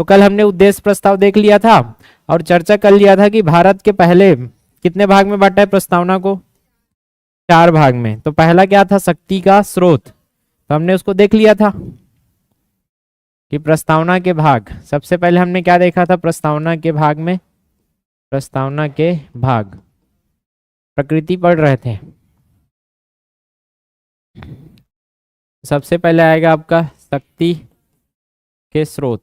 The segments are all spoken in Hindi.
तो कल हमने उद्देश्य प्रस्ताव देख लिया था और चर्चा कर लिया था कि भारत के पहले कितने भाग में बांटा है प्रस्तावना को, 4 भाग में। तो पहला क्या था, शक्ति का स्रोत, तो हमने उसको देख लिया था कि प्रस्तावना के भाग, सबसे पहले हमने क्या देखा था प्रस्तावना के भाग में, प्रस्तावना के भाग प्रकृति पढ़ रहे थे। सबसे पहले आएगा आपका शक्ति के स्रोत।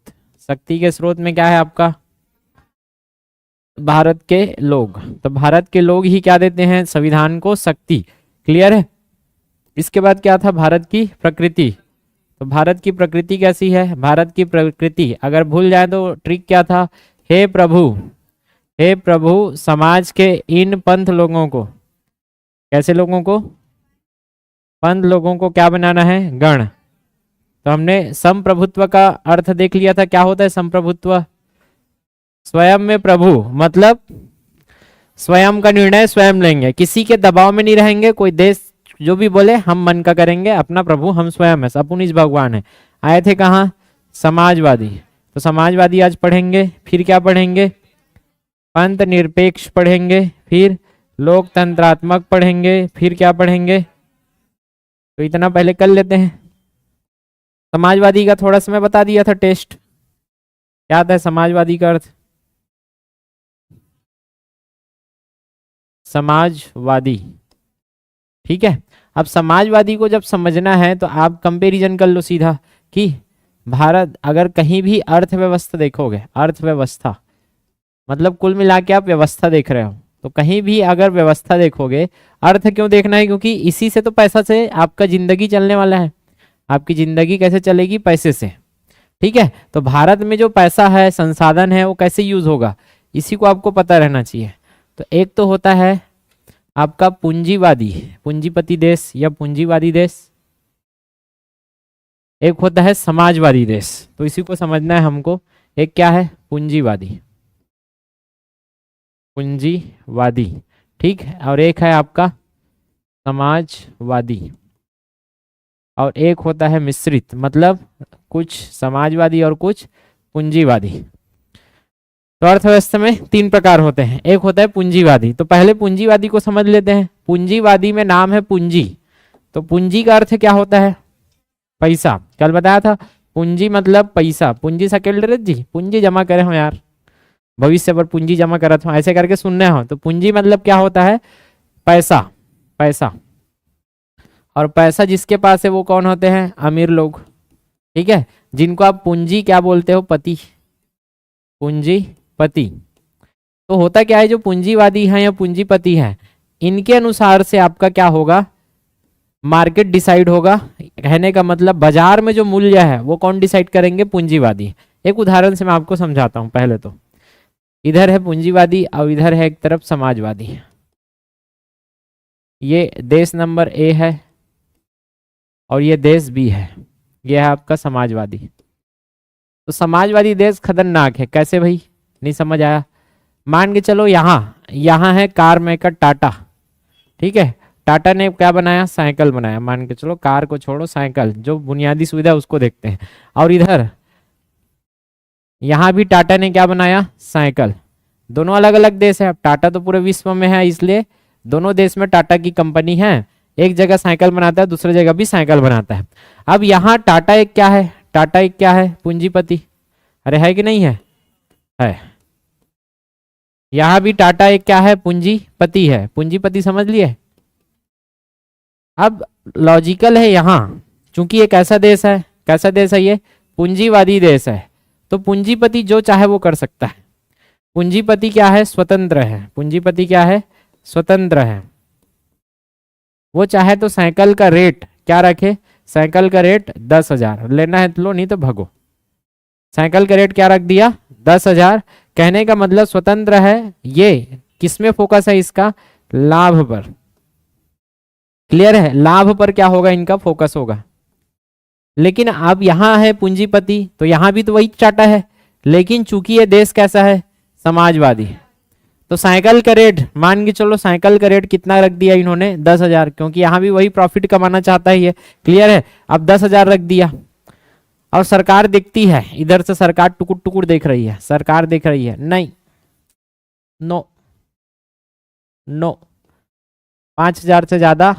शक्ति के स्रोत में क्या है आपका, भारत के लोग। तो भारत के लोग ही क्या देते हैं, संविधान को शक्ति। क्लियर है। इसके बाद क्या था, भारत की प्रकृति। तो भारत की प्रकृति कैसी है, भारत की प्रकृति अगर भूल जाए तो ट्रिक क्या था, हे प्रभु समाज के इन पंथ लोगों को, कैसे लोगों को, पंथ लोगों को क्या बनाना है, गण। तो हमने संप्रभुत्व का अर्थ देख लिया था, क्या होता है संप्रभुत्व, स्वयं में प्रभु, मतलब स्वयं का निर्णय स्वयं लेंगे, किसी के दबाव में नहीं रहेंगे। कोई देश जो भी बोले हम मन का करेंगे, अपना प्रभु हम स्वयं है, सपुनिज भगवान है। आए थे कहाँ, समाजवादी। तो समाजवादी आज पढ़ेंगे, फिर क्या पढ़ेंगे, पंथ निरपेक्ष पढ़ेंगे, फिर लोकतंत्रात्मक पढ़ेंगे, फिर क्या पढ़ेंगे। तो इतना पहले कर लेते हैं। समाजवादी का थोड़ा सा मैं बता दिया था टेस्ट, क्या था समाजवादी का अर्थ, समाजवादी। ठीक है। अब समाजवादी को जब समझना है तो आप कंपैरिजन कर लो सीधा कि भारत, अगर कहीं भी अर्थव्यवस्था देखोगे, अर्थव्यवस्था मतलब कुल मिला के आप व्यवस्था देख रहे हो, तो कहीं भी अगर व्यवस्था देखोगे, अर्थ क्यों देखना है, क्योंकि इसी से तो पैसा से आपका जिंदगी चलने वाला है। आपकी जिंदगी कैसे चलेगी, पैसे से। ठीक है। तो भारत में जो पैसा है, संसाधन है, वो कैसे यूज होगा, इसी को आपको पता रहना चाहिए। तो एक तो होता है आपका पूंजीवादी, पूंजीपति देश या पूंजीवादी देश, एक होता है समाजवादी देश। तो इसी को समझना है हमको। एक क्या है, पूंजीवादी, पूंजीवादी। ठीक है। और एक है आपका समाजवादी, और एक होता है मिश्रित, मतलब कुछ समाजवादी और कुछ पूंजीवादी। तो अर्थव्यवस्था में 3 प्रकार होते हैं। एक होता है पूंजीवादी। तो पहले पूंजीवादी को समझ लेते हैं। पूंजीवादी में नाम है पूंजी। तो पूंजी का अर्थ क्या होता है, पैसा। कल बताया था पूंजी मतलब पैसा। पूंजी सेकेंडरी जी, पूंजी जमा करे हो यार, भविष्य पर पूंजी जमा करत हो, ऐसे करके सुनने हो। तो पूंजी मतलब क्या होता है, पैसा, पैसा। और पैसा जिसके पास है वो कौन होते हैं, अमीर लोग। ठीक है। जिनको आप पूंजी क्या बोलते हो, पति, पूंजीपति। तो होता क्या है, जो पूंजीवादी हैं या पूंजीपति हैं, इनके अनुसार से आपका क्या होगा, मार्केट डिसाइड होगा। कहने का मतलब बाजार में जो मूल्य है वो कौन डिसाइड करेंगे, पूंजीवादी। एक उदाहरण से मैं आपको समझाता हूं। पहले तो इधर है पूंजीवादी और इधर है एक तरफ समाजवादी। ये देश नंबर ए है और ये देश बी है, ये है आपका समाजवादी। तो समाजवादी देश खतरनाक है। कैसे भाई, नहीं समझ आया। मान के चलो यहाँ है कार मेकर टाटा। ठीक है। टाटा ने क्या बनाया, साइकिल बनाया। मान के चलो, कार को छोड़ो, साइकिल जो बुनियादी सुविधा उसको देखते हैं। और इधर यहाँ भी टाटा ने क्या बनाया, साइकिल। दोनों अलग अलग देश है। अब टाटा तो पूरे विश्व में है, इसलिए दोनों देश में टाटा की कंपनी है। एक जगह साइकिल बनाता है, दूसरी जगह भी साइकिल बनाता है। अब यहाँ टाटा एक क्या है, टाटा एक क्या है, पूंजीपति। अरे है कि नहीं है, है। यहाँ भी टाटा एक क्या है, पूंजीपति है। पूंजीपति समझ लिए। अब लॉजिकल है यहाँ, चूंकि एक ऐसा देश है, कैसा देश है ये, पूंजीवादी देश है। तो पूंजीपति जो चाहे वो कर सकता है। पूंजीपति क्या है, स्वतंत्र है। पूंजीपति क्या है, स्वतंत्र है। वो चाहे तो साइकिल का रेट क्या रखे, साइकिल का रेट 10,000, लेना है तो लो, नहीं तो भगो। साइकिल का रेट क्या रख दिया, 10,000। कहने का मतलब स्वतंत्र है। ये किसमें फोकस है इसका, लाभ पर। क्लियर है, लाभ पर क्या होगा, इनका फोकस होगा। लेकिन अब यहाँ है पूंजीपति, तो यहाँ भी तो वही टाटा है, लेकिन चूंकि ये देश कैसा है, समाजवादी। तो साइकिल का रेट मान के चलो, साइकिल का रेट कितना रख दिया इन्होंने, 10,000, क्योंकि यहाँ भी वही प्रॉफिट कमाना चाहता है ये। क्लियर है। अब 10,000 रख दिया। और सरकार दिखती है, इधर से सरकार टुकुर टुकुर देख रही है, सरकार देख रही है, नहीं, नो नो, 5,000 से ज्यादा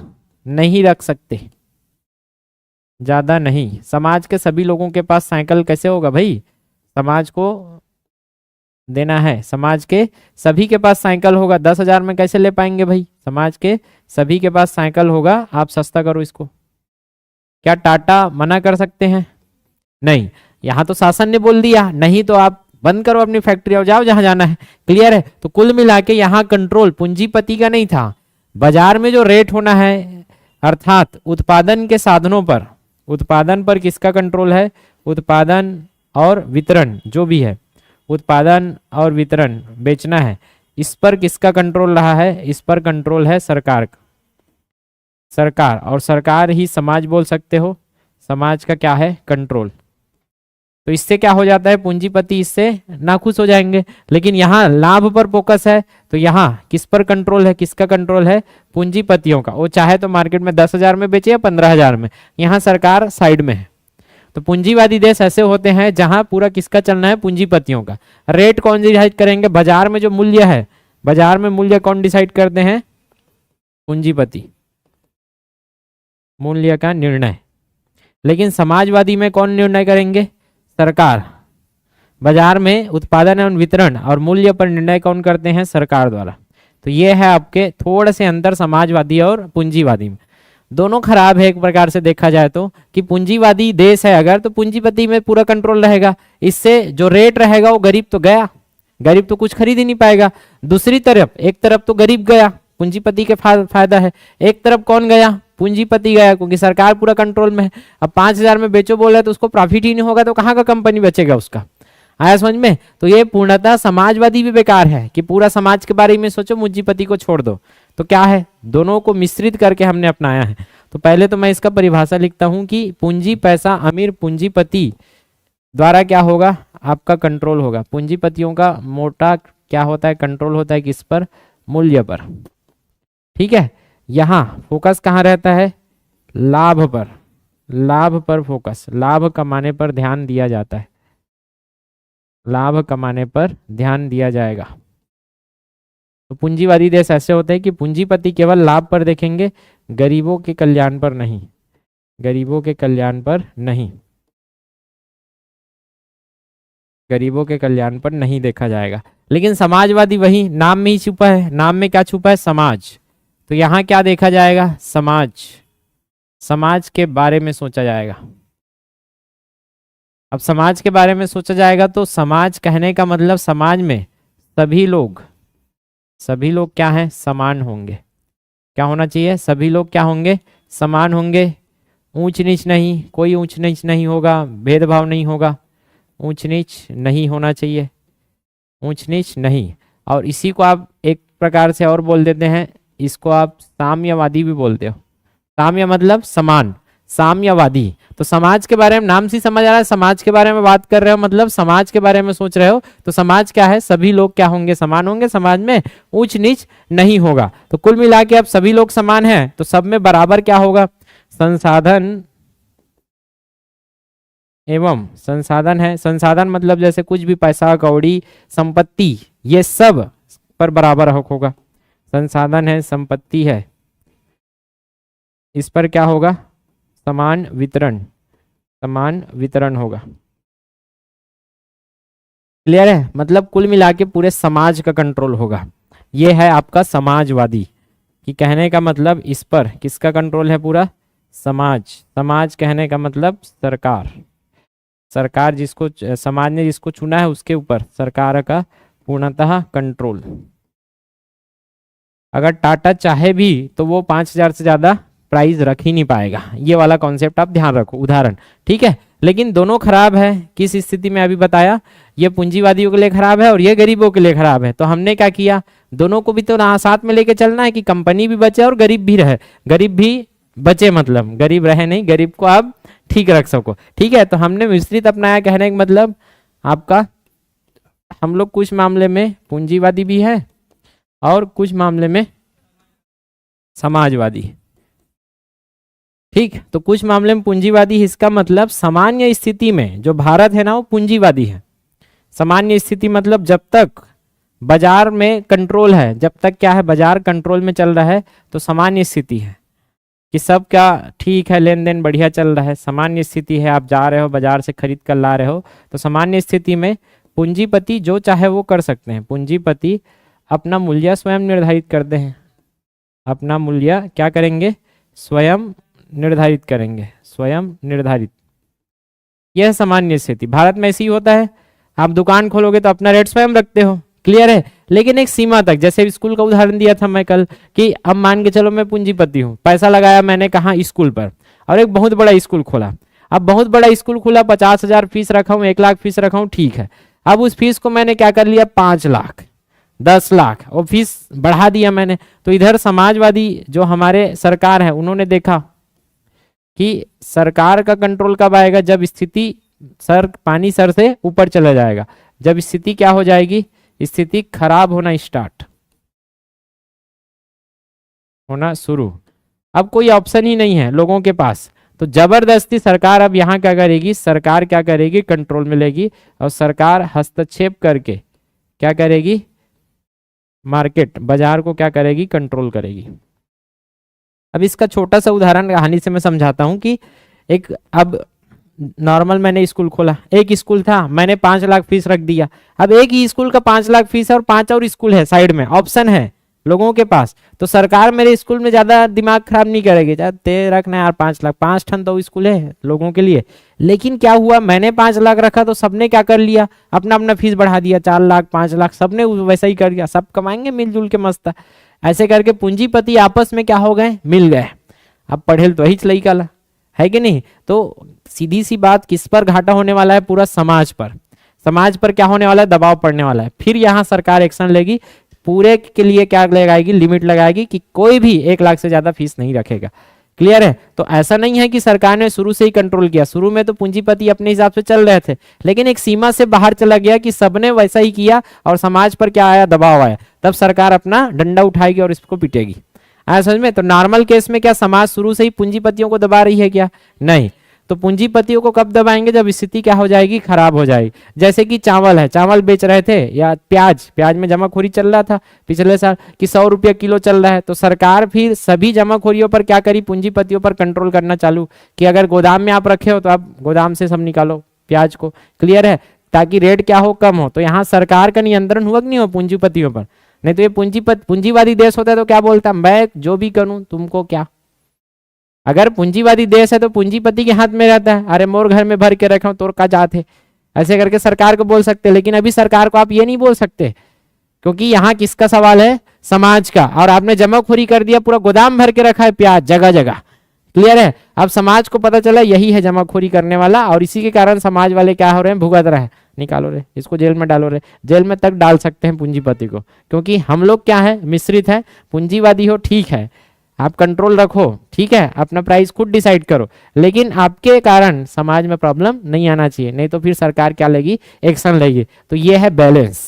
नहीं रख सकते, ज्यादा नहीं। समाज के सभी लोगों के पास साइकिल कैसे होगा भाई, समाज को देना है, समाज के सभी के पास साइकिल होगा, 10,000 में कैसे ले पाएंगे भाई, समाज के सभी के पास साइकिल होगा। आप सस्ता करो इसको। क्या टाटा मना कर सकते हैं, नहीं, यहां तो शासन ने बोल दिया, नहीं तो आप बंद करो अपनी फैक्ट्री और जाओ जहां जाना है। क्लियर है। तो कुल मिला के यहाँ कंट्रोल पूंजीपति का नहीं था, बाजार में जो रेट होना है अर्थात उत्पादन के साधनों पर, उत्पादन पर किसका कंट्रोल है, उत्पादन और वितरण जो भी है, उत्पादन और वितरण बेचना है, इस पर किसका कंट्रोल रहा है, इस पर कंट्रोल है सरकार का, सरकार, और सरकार ही समाज बोल सकते हो, समाज का क्या है कंट्रोल। तो इससे क्या हो जाता है, पूंजीपति इससे नाखुश हो जाएंगे। लेकिन यहाँ लाभ पर फोकस है, तो यहाँ किस पर कंट्रोल है, किसका कंट्रोल है, पूंजीपतियों का। वो चाहे तो मार्केट में 10,000 में बेचे या 15,000 में, यहाँ सरकार साइड में है। तो पूंजीवादी देश ऐसे होते हैं जहां पूरा किसका चलना है, पूंजीपतियों का। रेट कौन डिसाइड करेंगे, बाजार में जो मूल्य है, बाजार में मूल्य कौन डिसाइड करते हैं, पूंजीपति, मूल्य का निर्णय। लेकिन समाजवादी में कौन निर्णय करेंगे, सरकार। बाजार में उत्पादन एवं वितरण और मूल्य पर निर्णय कौन करते हैं, सरकार द्वारा। तो ये है आपके थोड़े से अंतर समाजवादी और पूंजीवादी में। दोनों खराब है एक प्रकार से देखा जाए तो, कि पूंजीवादी देश है अगर, तो पूंजीपति में पूरा कंट्रोल रहेगा, इससे जो रेट रहेगा वो गरीब तो गया, गरीब तो कुछ खरीद ही नहीं पाएगा। दूसरी तरफ, एक तरफ तो गरीब गया, पूंजीपति के फायदा है, एक तरफ कौन गया, पूंजीपति गया, क्योंकि सरकार पूरा कंट्रोल में है। अब 5,000 में बेचो बोल रहे तो उसको प्रॉफिट ही नहीं होगा, तो कहाँ का कंपनी बचेगा उसका। आया समझ में। तो ये पूर्णतः समाजवादी भी बेकार है कि पूरा समाज के बारे में सोचो, पूंजीपति को छोड़ दो। तो क्या है, दोनों को मिश्रित करके हमने अपनाया है। तो पहले तो मैं इसका परिभाषा लिखता हूं कि पूंजी पैसा अमीर पूंजीपति द्वारा क्या होगा, आपका कंट्रोल होगा। पूंजीपतियों का मोटा क्या होता है, कंट्रोल होता है किस पर, मूल्य पर। ठीक है। यहाँ फोकस कहाँ रहता है, लाभ पर, लाभ पर फोकस, लाभ कमाने पर ध्यान दिया जाता है, लाभ कमाने पर ध्यान दिया जाएगा। तो पूंजीवादी देश ऐसे होते हैं कि पूंजीपति केवल लाभ पर देखेंगे, गरीबों के कल्याण पर नहीं, गरीबों के कल्याण पर नहीं, गरीबों के कल्याण पर नहीं देखा जाएगा। लेकिन समाजवादी वही नाम में ही छुपा है, नाम में क्या छुपा है, समाज। तो यहाँ क्या देखा जाएगा, समाज, समाज के बारे में सोचा जाएगा। अब समाज के बारे में सोचा जाएगा तो समाज कहने का मतलब समाज में सभी लोग, सभी लोग क्या हैं, समान होंगे। क्या होना चाहिए, सभी लोग क्या होंगे, समान होंगे। ऊंच नीच नहीं, कोई ऊंच नीच नहीं होगा, भेदभाव नहीं होगा, ऊंच नीच नहीं होना चाहिए, ऊंच नीच नहीं। और इसी को आप एक प्रकार से और बोल देते हैं, इसको आप साम्यवादी भी बोलते हो। साम्य मतलब समान, साम्यवादी। तो समाज के बारे में नाम से समझ आ रहा है, समाज के बारे में बात कर रहे हो मतलब समाज के बारे में सोच रहे हो। तो समाज क्या है, सभी लोग क्या होंगे, समान होंगे, समाज में ऊंच नीच नहीं होगा। तो कुल मिला के अब सभी लोग समान हैं, तो सब में बराबर क्या होगा, संसाधन एवं संसाधन है। संसाधन मतलब जैसे कुछ भी पैसा कौड़ी संपत्ति, ये सब पर बराबर हक होगा। संसाधन है, संपत्ति है, इस पर क्या होगा, समान वितरण, समान वितरण होगा। क्लियर है। मतलब कुल मिला के पूरे समाज का कंट्रोल होगा। ये है आपका समाजवादी कि कहने का मतलब इस पर किसका कंट्रोल है, पूरा समाज। समाज कहने का मतलब सरकार, सरकार जिसको समाज ने जिसको चुना है उसके ऊपर सरकार का पूर्णतः कंट्रोल। अगर टाटा चाहे भी तो वो 5,000 से ज्यादा प्राइस रख ही नहीं पाएगा। ये वाला कॉन्सेप्ट आप ध्यान रखो, उदाहरण। ठीक है। लेकिन दोनों खराब है, किस स्थिति में अभी बताया, ये पूंजीवादियों के लिए खराब है और ये गरीबों के लिए खराब है। तो हमने क्या किया, दोनों को भी तो साथ में लेके चलना है कि कंपनी भी बचे और गरीब भी रहे, गरीब भी बचे, मतलब गरीब रहे नहीं, गरीब को आप ठीक रख सको। ठीक है। तो हमने मिश्रित अपनाया, कहने का मतलब आपका हम लोग कुछ मामले में पूंजीवादी भी है और कुछ मामले में समाजवादी। ठीक, तो कुछ मामले में पूंजीवादी, इसका मतलब सामान्य स्थिति में जो भारत है ना वो पूंजीवादी है। सामान्य स्थिति मतलब जब तक बाजार में कंट्रोल है, जब तक क्या है बाजार कंट्रोल में चल रहा है तो सामान्य स्थिति है कि सब क्या ठीक है, लेन देन बढ़िया चल रहा है, सामान्य स्थिति है। आप जा रहे हो बाजार से खरीद कर ला रहे हो, तो सामान्य स्थिति में पूंजीपति जो चाहे वो कर सकते हैं। पूंजीपति अपना मूल्य स्वयं निर्धारित करते हैं, अपना मूल्य क्या करेंगे, स्वयं निर्धारित करेंगे, स्वयं निर्धारित। यह सामान्य स्थिति। भारत में ऐसी होता है, आप दुकान खोलोगे तो अपना रेट स्वयं रखते हो, क्लियर है, लेकिन एक सीमा तक। जैसे स्कूल का उदाहरण दिया था मैं कल कि अब मान के चलो मैं पूंजीपति हूँ, पैसा लगाया मैंने कहाँ, स्कूल पर, और एक बहुत बड़ा स्कूल खोला। अब बहुत बड़ा स्कूल खोला, 50,000 फीस रखा हूँ, 1 लाख फीस रखा हूँ, ठीक है। अब उस फीस को मैंने क्या कर लिया, 5 लाख, 10 लाख, और फीस बढ़ा दिया मैंने। तो इधर समाजवादी जो हमारे सरकार है उन्होंने देखा कि सरकार का कंट्रोल कब आएगा, जब स्थिति पानी सर से ऊपर चला जाएगा, जब स्थिति क्या हो जाएगी, स्थिति खराब होना स्टार्ट होना शुरू। अब कोई ऑप्शन ही नहीं है लोगों के पास, तो जबरदस्ती सरकार अब यहाँ क्या करेगी, सरकार क्या करेगी, कंट्रोल में लेगी, और सरकार हस्तक्षेप करके क्या करेगी, मार्केट बाजार को क्या करेगी, कंट्रोल करेगी। अब इसका छोटा सा उदाहरण कहानी से मैं समझाता हूं कि एक, अब नॉर्मल मैंने स्कूल खोला, एक स्कूल था, मैंने 5 लाख फीस रख दिया। अब एक ही स्कूल का 5 लाख फीस है और 5 और स्कूल है साइड में, ऑप्शन है लोगों के पास, तो सरकार मेरे स्कूल में ज्यादा दिमाग खराब नहीं करेगी, ते रखना यार 5 लाख, 5 टन तो स्कूल है लोगों के लिए। लेकिन क्या हुआ, मैंने 5 लाख रखा तो सबने क्या कर लिया, अपना अपना फीस बढ़ा दिया, 4 लाख 5 लाख, सबने वैसा ही कर दिया, सब कमाएंगे मिलजुल के मस्त। ऐसे करके पूंजीपति आपस में क्या हो गए, मिल गए। अब पढ़े तो वही चलाई काला है कि नहीं। तो सीधी सी बात, किस पर घाटा होने वाला है, पूरा समाज पर। समाज पर क्या होने वाला है, दबाव पड़ने वाला है। फिर यहाँ सरकार एक्शन लेगी, पूरे के लिए क्या लगाएगी, लिमिट लगाएगी कि कोई भी 1 लाख से ज्यादा फीस नहीं रखेगा, क्लियर है। तो ऐसा नहीं है कि सरकार ने शुरू से ही कंट्रोल किया, शुरू में तो पूंजीपति अपने हिसाब से चल रहे थे, लेकिन एक सीमा से बाहर चला गया कि सबने वैसा ही किया और समाज पर क्या आया, दबाव आया, तब सरकार अपना डंडा उठाएगी और इसको पीटेगी। आया समझ में। तो नॉर्मल केस में क्या समाज शुरू से ही पूंजीपतियों को दबा रही है क्या, नहीं। तो पूंजीपतियों को कब दबाएंगे, जब स्थिति क्या हो जाएगी, खराब हो जाएगी। जैसे कि चावल है, चावल बेच रहे थे, या प्याज में जमाखोरी चल रहा था पिछले साल कि 100 रुपये किलो चल रहा है, तो सरकार फिर सभी जमाखोरियों पर क्या करी, पूंजीपतियों पर कंट्रोल करना चालू कि अगर गोदाम में आप रखे हो तो आप गोदाम से सब निकालो प्याज को, क्लियर है, ताकि रेट क्या हो, कम हो। तो यहाँ सरकार का नियंत्रण हुआ कि नहीं हो पूंजीपतियों पर। नहीं तो ये पूंजीवादी देश होता है तो क्या बोलता, मैं जो भी करूं तुमको क्या। अगर पूंजीवादी देश है तो पूंजीपति के हाथ में रहता है, अरे मोर घर में भर के रखा हूं तोर का जात है, ऐसे करके सरकार को बोल सकते। लेकिन अभी सरकार को आप ये नहीं बोल सकते, क्योंकि यहाँ किसका सवाल है, समाज का। और आपने जमाखोरी कर दिया, पूरा गोदाम भर के रखा है प्याज जगह जगह, क्लियर है। अब समाज को पता चला यही है जमाखोरी करने वाला, और इसी के कारण समाज वाले क्या हो रहे हैं, भुगत रहे हैं, निकालो रे इसको, जेल में डालो रे। जेल में तक डाल सकते हैं पूंजीपति को, क्योंकि हम लोग क्या है, मिश्रित है। पूंजीवादी हो ठीक है, आप कंट्रोल रखो, ठीक है, अपना प्राइस खुद डिसाइड करो, लेकिन आपके कारण समाज में प्रॉब्लम नहीं आना चाहिए, नहीं तो फिर सरकार क्या लेगी, एक्शन लेगी। तो ये है बैलेंस।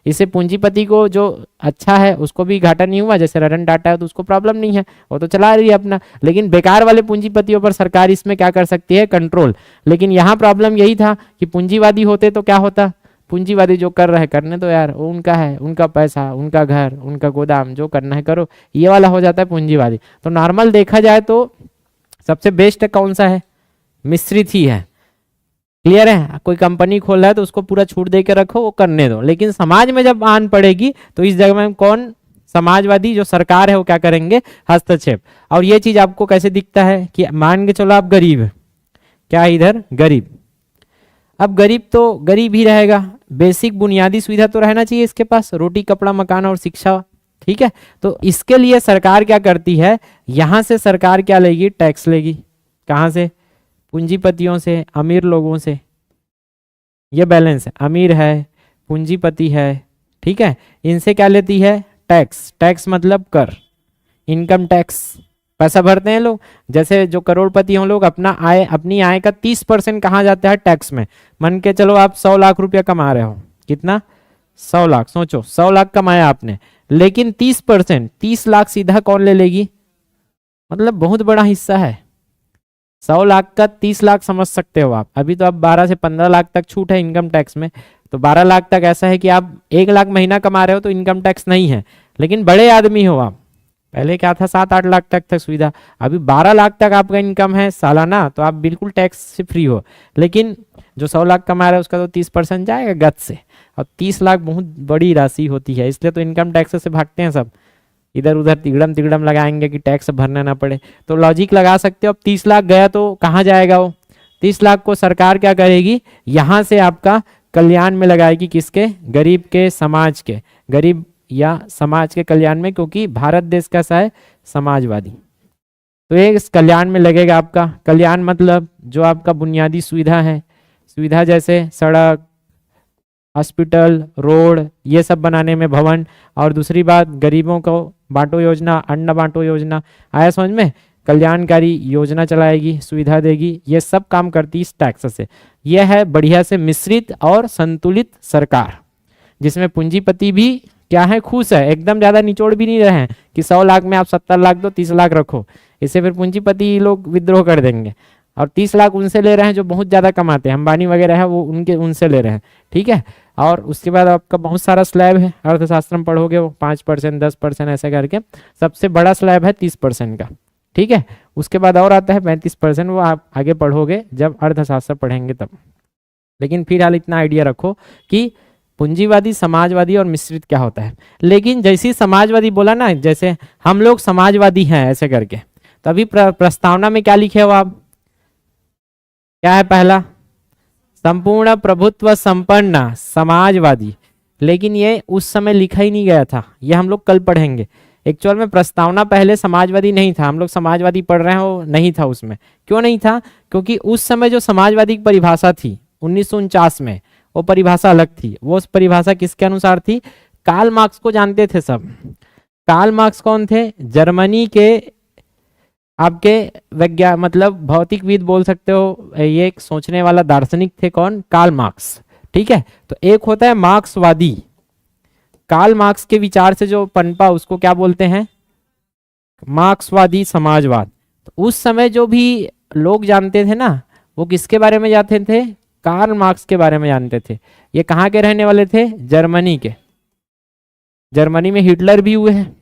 इससे पूंजीपति को जो अच्छा है उसको भी घाटा नहीं हुआ, जैसे रटन टाटा है तो उसको प्रॉब्लम नहीं है, वो तो चला रही है अपना। लेकिन बेकार वाले पूंजीपतियों पर सरकार इसमें क्या कर सकती है, कंट्रोल। लेकिन यहाँ प्रॉब्लम यही था कि पूंजीवादी होते तो क्या होता, पूंजीवादी जो कर रहे करने तो यार, वो उनका है, उनका पैसा, उनका घर, उनका गोदाम, जो करना है करो, ये वाला हो जाता है पूंजीवादी। तो नॉर्मल देखा जाए तो सबसे बेस्ट कौन सा है, मिश्रित ही है, क्लियर है। कोई कंपनी खोल रहा है तो उसको पूरा छूट दे के रखो, वो करने दो। लेकिन समाज में जब आन पड़ेगी तो इस जगह में कौन, समाजवादी जो सरकार है वो क्या करेंगे, हस्तक्षेप। और ये चीज आपको कैसे दिखता है कि मान के चलो आप गरीब है, क्या इधर गरीब, अब गरीब तो गरीब ही रहेगा, बेसिक बुनियादी सुविधा तो रहना चाहिए इसके पास, रोटी कपड़ा मकान और शिक्षा, ठीक है। तो इसके लिए सरकार क्या करती है, यहां से सरकार क्या लेगी, टैक्स लेगी। कहां से, पूंजीपतियों से, अमीर लोगों से। ये बैलेंस है, अमीर है, पूंजीपति है, ठीक है, इनसे क्या लेती है, टैक्स। टैक्स मतलब कर, इनकम टैक्स, पैसा भरते हैं लोग। जैसे जो करोड़पति हों लोग, अपनी आय का 30% कहाँ जाता है, टैक्स में। मन के चलो आप 100 लाख रुपया कमा रहे हो, कितना, 100 लाख, सोचो 100 लाख कमाया आपने, लेकिन 30%, 30 लाख सीधा कौन ले लेगी, मतलब बहुत बड़ा हिस्सा है, 100 लाख का 30 लाख समझ सकते हो आप। अभी तो अब 12 से 15 लाख तक छूट है इनकम टैक्स में, तो 12 लाख तक ऐसा है कि आप 1 लाख महीना कमा रहे हो तो इनकम टैक्स नहीं है। लेकिन बड़े आदमी हो आप, पहले क्या था 7-8 लाख तक था सुविधा, अभी 12 लाख तक आपका इनकम है सालाना, तो आप बिल्कुल टैक्स से फ्री हो। लेकिन जो 100 लाख कमा रहा है उसका तो 30% जाएगा गद से, और 30 लाख बहुत बड़ी राशि होती है, इसलिए तो इनकम टैक्स से भागते हैं सब, इधर उधर तिगड़म तिगड़म लगाएंगे कि टैक्स भरना ना पड़े। तो लॉजिक लगा सकते हो, अब 30 लाख गया तो कहाँ जाएगा वो 30 लाख को सरकार क्या करेगी, यहाँ से आपका कल्याण में लगाएगी, किसके, गरीब के, समाज के, गरीब या समाज के कल्याण में, क्योंकि भारत देश कैसा है, समाजवादी। तो ये इस कल्याण में लगेगा आपका। कल्याण मतलब जो आपका बुनियादी सुविधा है, सुविधा जैसे सड़क, हॉस्पिटल, रोड, ये सब बनाने में, भवन, और दूसरी बात गरीबों को बांटो योजना, अन्न बांटो योजना, आया समझ में, कल्याणकारी योजना चलाएगी, सुविधा देगी, ये सब काम करती इस टैक्स से। यह है बढ़िया से मिश्रित और संतुलित सरकार, जिसमें पूंजीपति भी क्या है, खुश है, एकदम ज्यादा निचोड़ भी नहीं रहे हैं कि 100 लाख में आप 70 लाख दो, 30 लाख रखो, इससे फिर पूंजीपति लोग विद्रोह कर देंगे। और 30 लाख उनसे ले रहे हैं जो बहुत ज्यादा कमाते हैं, अंबानी वगैरह है वो, उनसे ले रहे हैं, ठीक है। और उसके बाद आपका बहुत सारा स्लैब है, अर्थशास्त्र में पढ़ोगे वो 5%, 10% ऐसे करके, सबसे बड़ा स्लैब है 30% का, ठीक है। उसके बाद और आता है 35%, वो आप आगे पढ़ोगे जब अर्थशास्त्र पढ़ेंगे तब। लेकिन फिलहाल इतना आइडिया रखो कि पूंजीवादी, समाजवादी और मिश्रित क्या होता है। लेकिन जैसी समाजवादी बोला ना, जैसे हम लोग समाजवादी हैं ऐसे करके, तो अभी प्रस्तावना में क्या लिखे हो आप, क्या है पहला, संपूर्ण प्रभुत्व संपन्न समाजवादी। लेकिन ये उस समय लिखा ही नहीं गया था, ये हम लोग कल पढ़ेंगे। एक्चुअल में प्रस्तावना पहले समाजवादी नहीं था, हम लोग समाजवादी पढ़ रहे हैं, वो नहीं था उसमें। क्यों नहीं था, क्योंकि उस समय जो समाजवादी की परिभाषा थी 1949 में, वो परिभाषा अलग थी। वो परिभाषा किसके अनुसार थी, कार्ल मार्क्स को जानते थे सब। कार्ल मार्क्स कौन थे, जर्मनी के आपके वैज्ञानिक, मतलब भौतिकविद बोल सकते हो, ये एक सोचने वाला दार्शनिक थे, कौन, कार्ल मार्क्स, ठीक है। तो एक होता है मार्क्सवादी, कार्ल मार्क्स के विचार से जो पनपा उसको क्या बोलते हैं, मार्क्सवादी समाजवाद। तो उस समय जो भी लोग जानते थे ना, वो किसके बारे में जानते थे, कार्ल मार्क्स के बारे में जानते थे। ये कहाँ के रहने वाले थे, जर्मनी के। जर्मनी में हिटलर भी हुए हैं,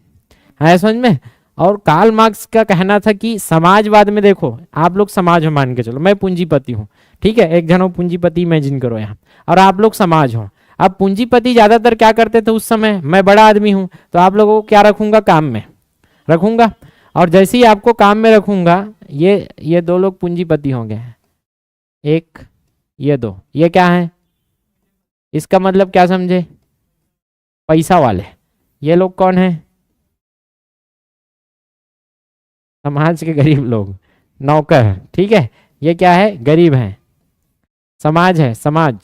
है समझ में। और कार्ल मार्क्स का कहना था कि समाजवाद में, देखो आप लोग समाज हो मान के चलो, मैं पूंजीपति हूँ, ठीक है, एक जन हो पूंजीपति इमेजिन करो यहाँ, और आप लोग समाज हो। अब पूंजीपति ज्यादातर क्या करते थे उस समय, मैं बड़ा आदमी हूँ तो आप लोगों को क्या रखूंगा, काम में रखूंगा, और जैसे ही आपको काम में रखूंगा, ये दो लोग पूंजीपति होंगे, एक ये दो, ये क्या है, इसका मतलब क्या समझे, पैसा वाले। ये लोग कौन है, समाज के गरीब लोग, नौकर, ठीक है। ये क्या है, गरीब हैं, समाज है, समाज,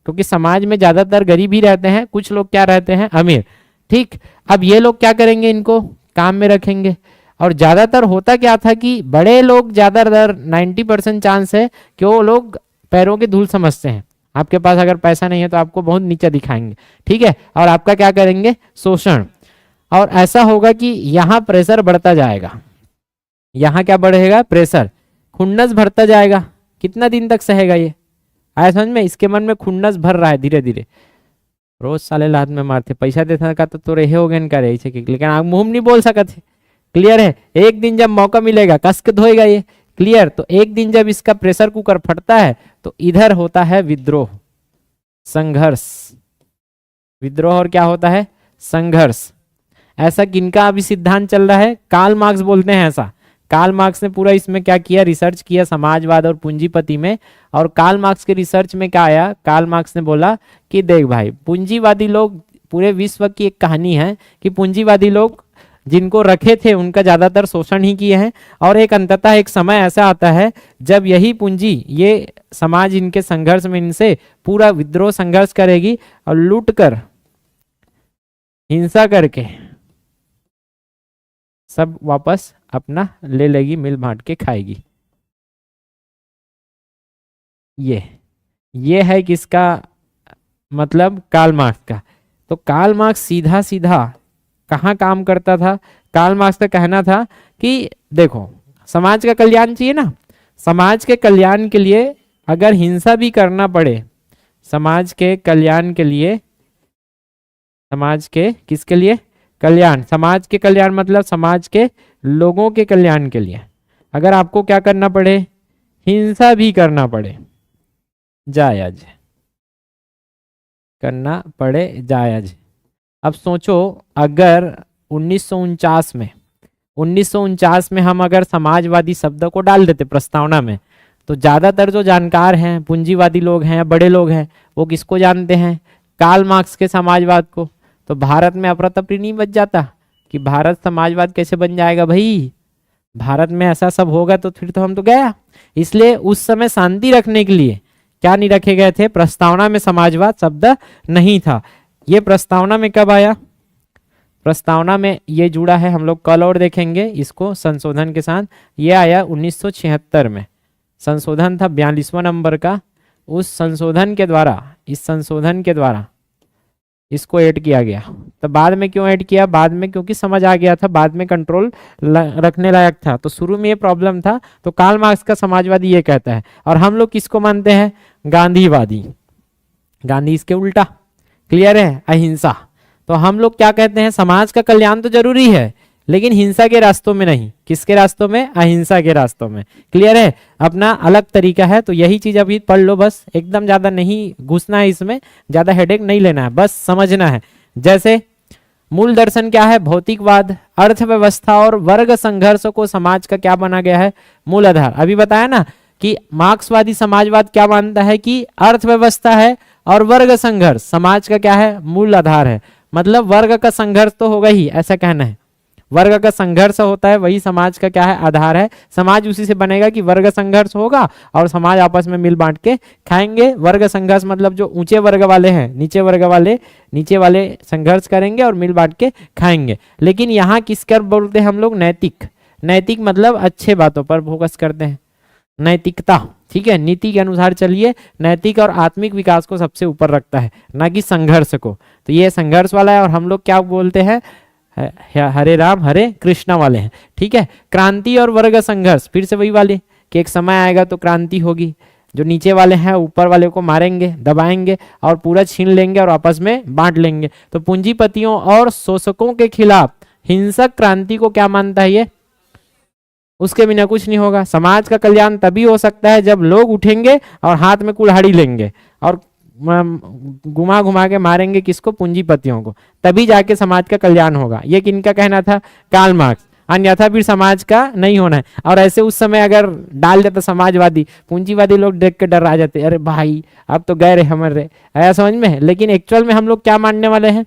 क्योंकि समाज में ज्यादातर गरीब ही रहते हैं, कुछ लोग क्या रहते हैं, अमीर, ठीक। अब ये लोग क्या करेंगे, इनको काम में रखेंगे। और ज्यादातर होता क्या था कि बड़े लोग, ज्यादातर 90% चांस है कि वो लोग पैरों की धूल समझते हैं, आपके पास अगर पैसा नहीं है तो आपको बहुत नीचा दिखाएंगे, ठीक है। और आपका क्या करेंगे, शोषण। और ऐसा होगा कि यहाँ प्रेशर बढ़ता जाएगा, यहाँ क्या बढ़ेगा, प्रेशर, खुन्नस भरता जाएगा। कितना दिन तक सहेगा ये, आया समझ में। इसके मन में खुन्नस भर रहा है धीरे धीरे, रोज साले लात में मारते, पैसा देता का तो रहे हो गए इनका रही थे, लेकिन आप मुंह नहीं बोल सकते, क्लियर है। एक दिन जब मौका मिलेगा कस के धोएगा ये, क्लियर। तो एक दिन जब इसका प्रेशर कुकर फटता है तो इधर होता है विद्रोह, संघर्ष, विद्रोह, और क्या होता है, संघर्ष। ऐसा किनका अभी सिद्धांत चल रहा है, कार्ल मार्क्स बोलते हैं ऐसा। कार्ल मार्क्स ने पूरा इसमें क्या किया, रिसर्च किया समाजवाद और पूंजीपति में। और कार्ल मार्क्स के रिसर्च में क्या आया, कार्ल मार्क्स ने बोला कि देख भाई, पूंजीवादी लोग, पूरे विश्व की एक कहानी है कि पूंजीवादी लोग जिनको रखे थे उनका ज्यादातर शोषण ही किए हैं। और एक अंततः एक समय ऐसा आता है जब यही पूंजी, ये समाज इनके संघर्ष में इनसे पूरा विद्रोह संघर्ष करेगी और लूट कर, हिंसा करके सब वापस अपना ले लेगी, मिल बांट के खाएगी। ये है किसका मतलब, कार्ल मार्क्स का। तो कार्ल मार्क्स सीधा सीधा कहाँ काम करता था, कार्ल मार्क्स का कहना था कि देखो समाज का कल्याण चाहिए ना, समाज के कल्याण के लिए अगर हिंसा भी करना पड़े, समाज के कल्याण के लिए, समाज के किसके लिए कल्याण, समाज के कल्याण मतलब समाज के लोगों के कल्याण के लिए अगर आपको क्या करना पड़े, हिंसा भी करना पड़े, जायज करना पड़े, जायज। अब सोचो अगर 1949 में हम अगर समाजवादी शब्द को डाल देते प्रस्तावना में, तो ज़्यादातर जो जानकार हैं, पूंजीवादी लोग हैं या बड़े लोग हैं, वो किसको जानते हैं, कार्ल मार्क्स के समाजवाद को। तो भारत में अफरा तफरी नहीं बच जाता कि भारत समाजवाद कैसे बन जाएगा भाई, भारत में ऐसा सब होगा तो फिर तो हम तो गया। इसलिए उस समय शांति रखने के लिए क्या नहीं रखे गए थे, प्रस्तावना में समाजवाद शब्द नहीं था। ये प्रस्तावना में कब आया, प्रस्तावना में ये जुड़ा है, हम लोग कल और देखेंगे इसको संशोधन के साथ। ये आया 1976 में, संशोधन था 42वां नंबर का। उस संशोधन के द्वारा, इस संशोधन के द्वारा इसको ऐड किया गया। तो बाद में क्यों ऐड किया, बाद में क्योंकि समझ आ गया था, बाद में कंट्रोल रखने लायक था। तो शुरू में ये प्रॉब्लम था। तो कार्ल मार्क्स का समाजवादी ये कहता है, और हम लोग किसको मानते हैं, गांधीवादी। गांधी इसके उल्टा, क्लियर है, अहिंसा। तो हम लोग क्या कहते हैं, समाज का कल्याण तो जरूरी है लेकिन हिंसा के रास्तों में नहीं। किसके रास्तों में, अहिंसा के रास्तों में। क्लियर है, अपना अलग तरीका है। तो यही चीज अभी पढ़ लो बस, एकदम ज्यादा नहीं घुसना है इसमें, ज्यादा हेडेक नहीं लेना है, बस समझना है। जैसे मूल दर्शन क्या है, भौतिकवाद, अर्थव्यवस्था और वर्ग संघर्ष को समाज का क्या बना गया है, मूल आधार। अभी बताया ना कि मार्क्सवादी समाजवाद क्या मानता है कि अर्थव्यवस्था है और वर्ग संघर्ष समाज का क्या है, मूल आधार है। मतलब वर्ग का संघर्ष तो होगा ही, ऐसा कहना है। वर्ग का संघर्ष होता है वही समाज का क्या है, आधार है। समाज उसी से बनेगा कि वर्ग संघर्ष होगा और समाज आपस में मिल बांट के खाएंगे। वर्ग संघर्ष मतलब जो ऊंचे वर्ग वाले हैं, नीचे वर्ग वाले नीचे वाले संघर्ष करेंगे और मिल बांट के खाएंगे। लेकिन यहाँ किसकर बोलते हैं हम लोग, नैतिक। नैतिक मतलब अच्छे बातों पर फोकस करते हैं, नैतिकता। ठीक है, नीति के अनुसार चलिए, नैतिक और आत्मिक विकास को सबसे ऊपर रखता है, ना कि संघर्ष को। तो ये संघर्ष वाला है। और हम लोग क्या बोलते हैं, हरे राम हरे कृष्णा वाले हैं। ठीक है, क्रांति और वर्ग संघर्ष फिर से वही वाले कि एक समय आएगा तो क्रांति होगी, जो नीचे वाले हैं ऊपर वाले को मारेंगे, दबाएंगे और पूरा छीन लेंगे और आपस में बांट लेंगे। तो पूंजीपतियों और शोषकों के खिलाफ हिंसक क्रांति को क्या मानता है ये, उसके बिना कुछ नहीं होगा। समाज का कल्याण तभी हो सकता है जब लोग उठेंगे और हाथ में कुल्हाड़ी लेंगे और घुमा घुमा के मारेंगे किसको, पूंजीपतियों को, तभी जाके समाज का कल्याण होगा। ये किनका कहना था, कार्ल मार्क्स। अन्यथा फिर समाज का नहीं होना है। और ऐसे उस समय अगर डाल देता समाजवादी, पूंजीवादी लोग देख के डर आ जाते, अरे भाई अब तो गए रे हमारे, ऐसा समझ में है। लेकिन एक्चुअल में हम लोग क्या मानने वाले हैं,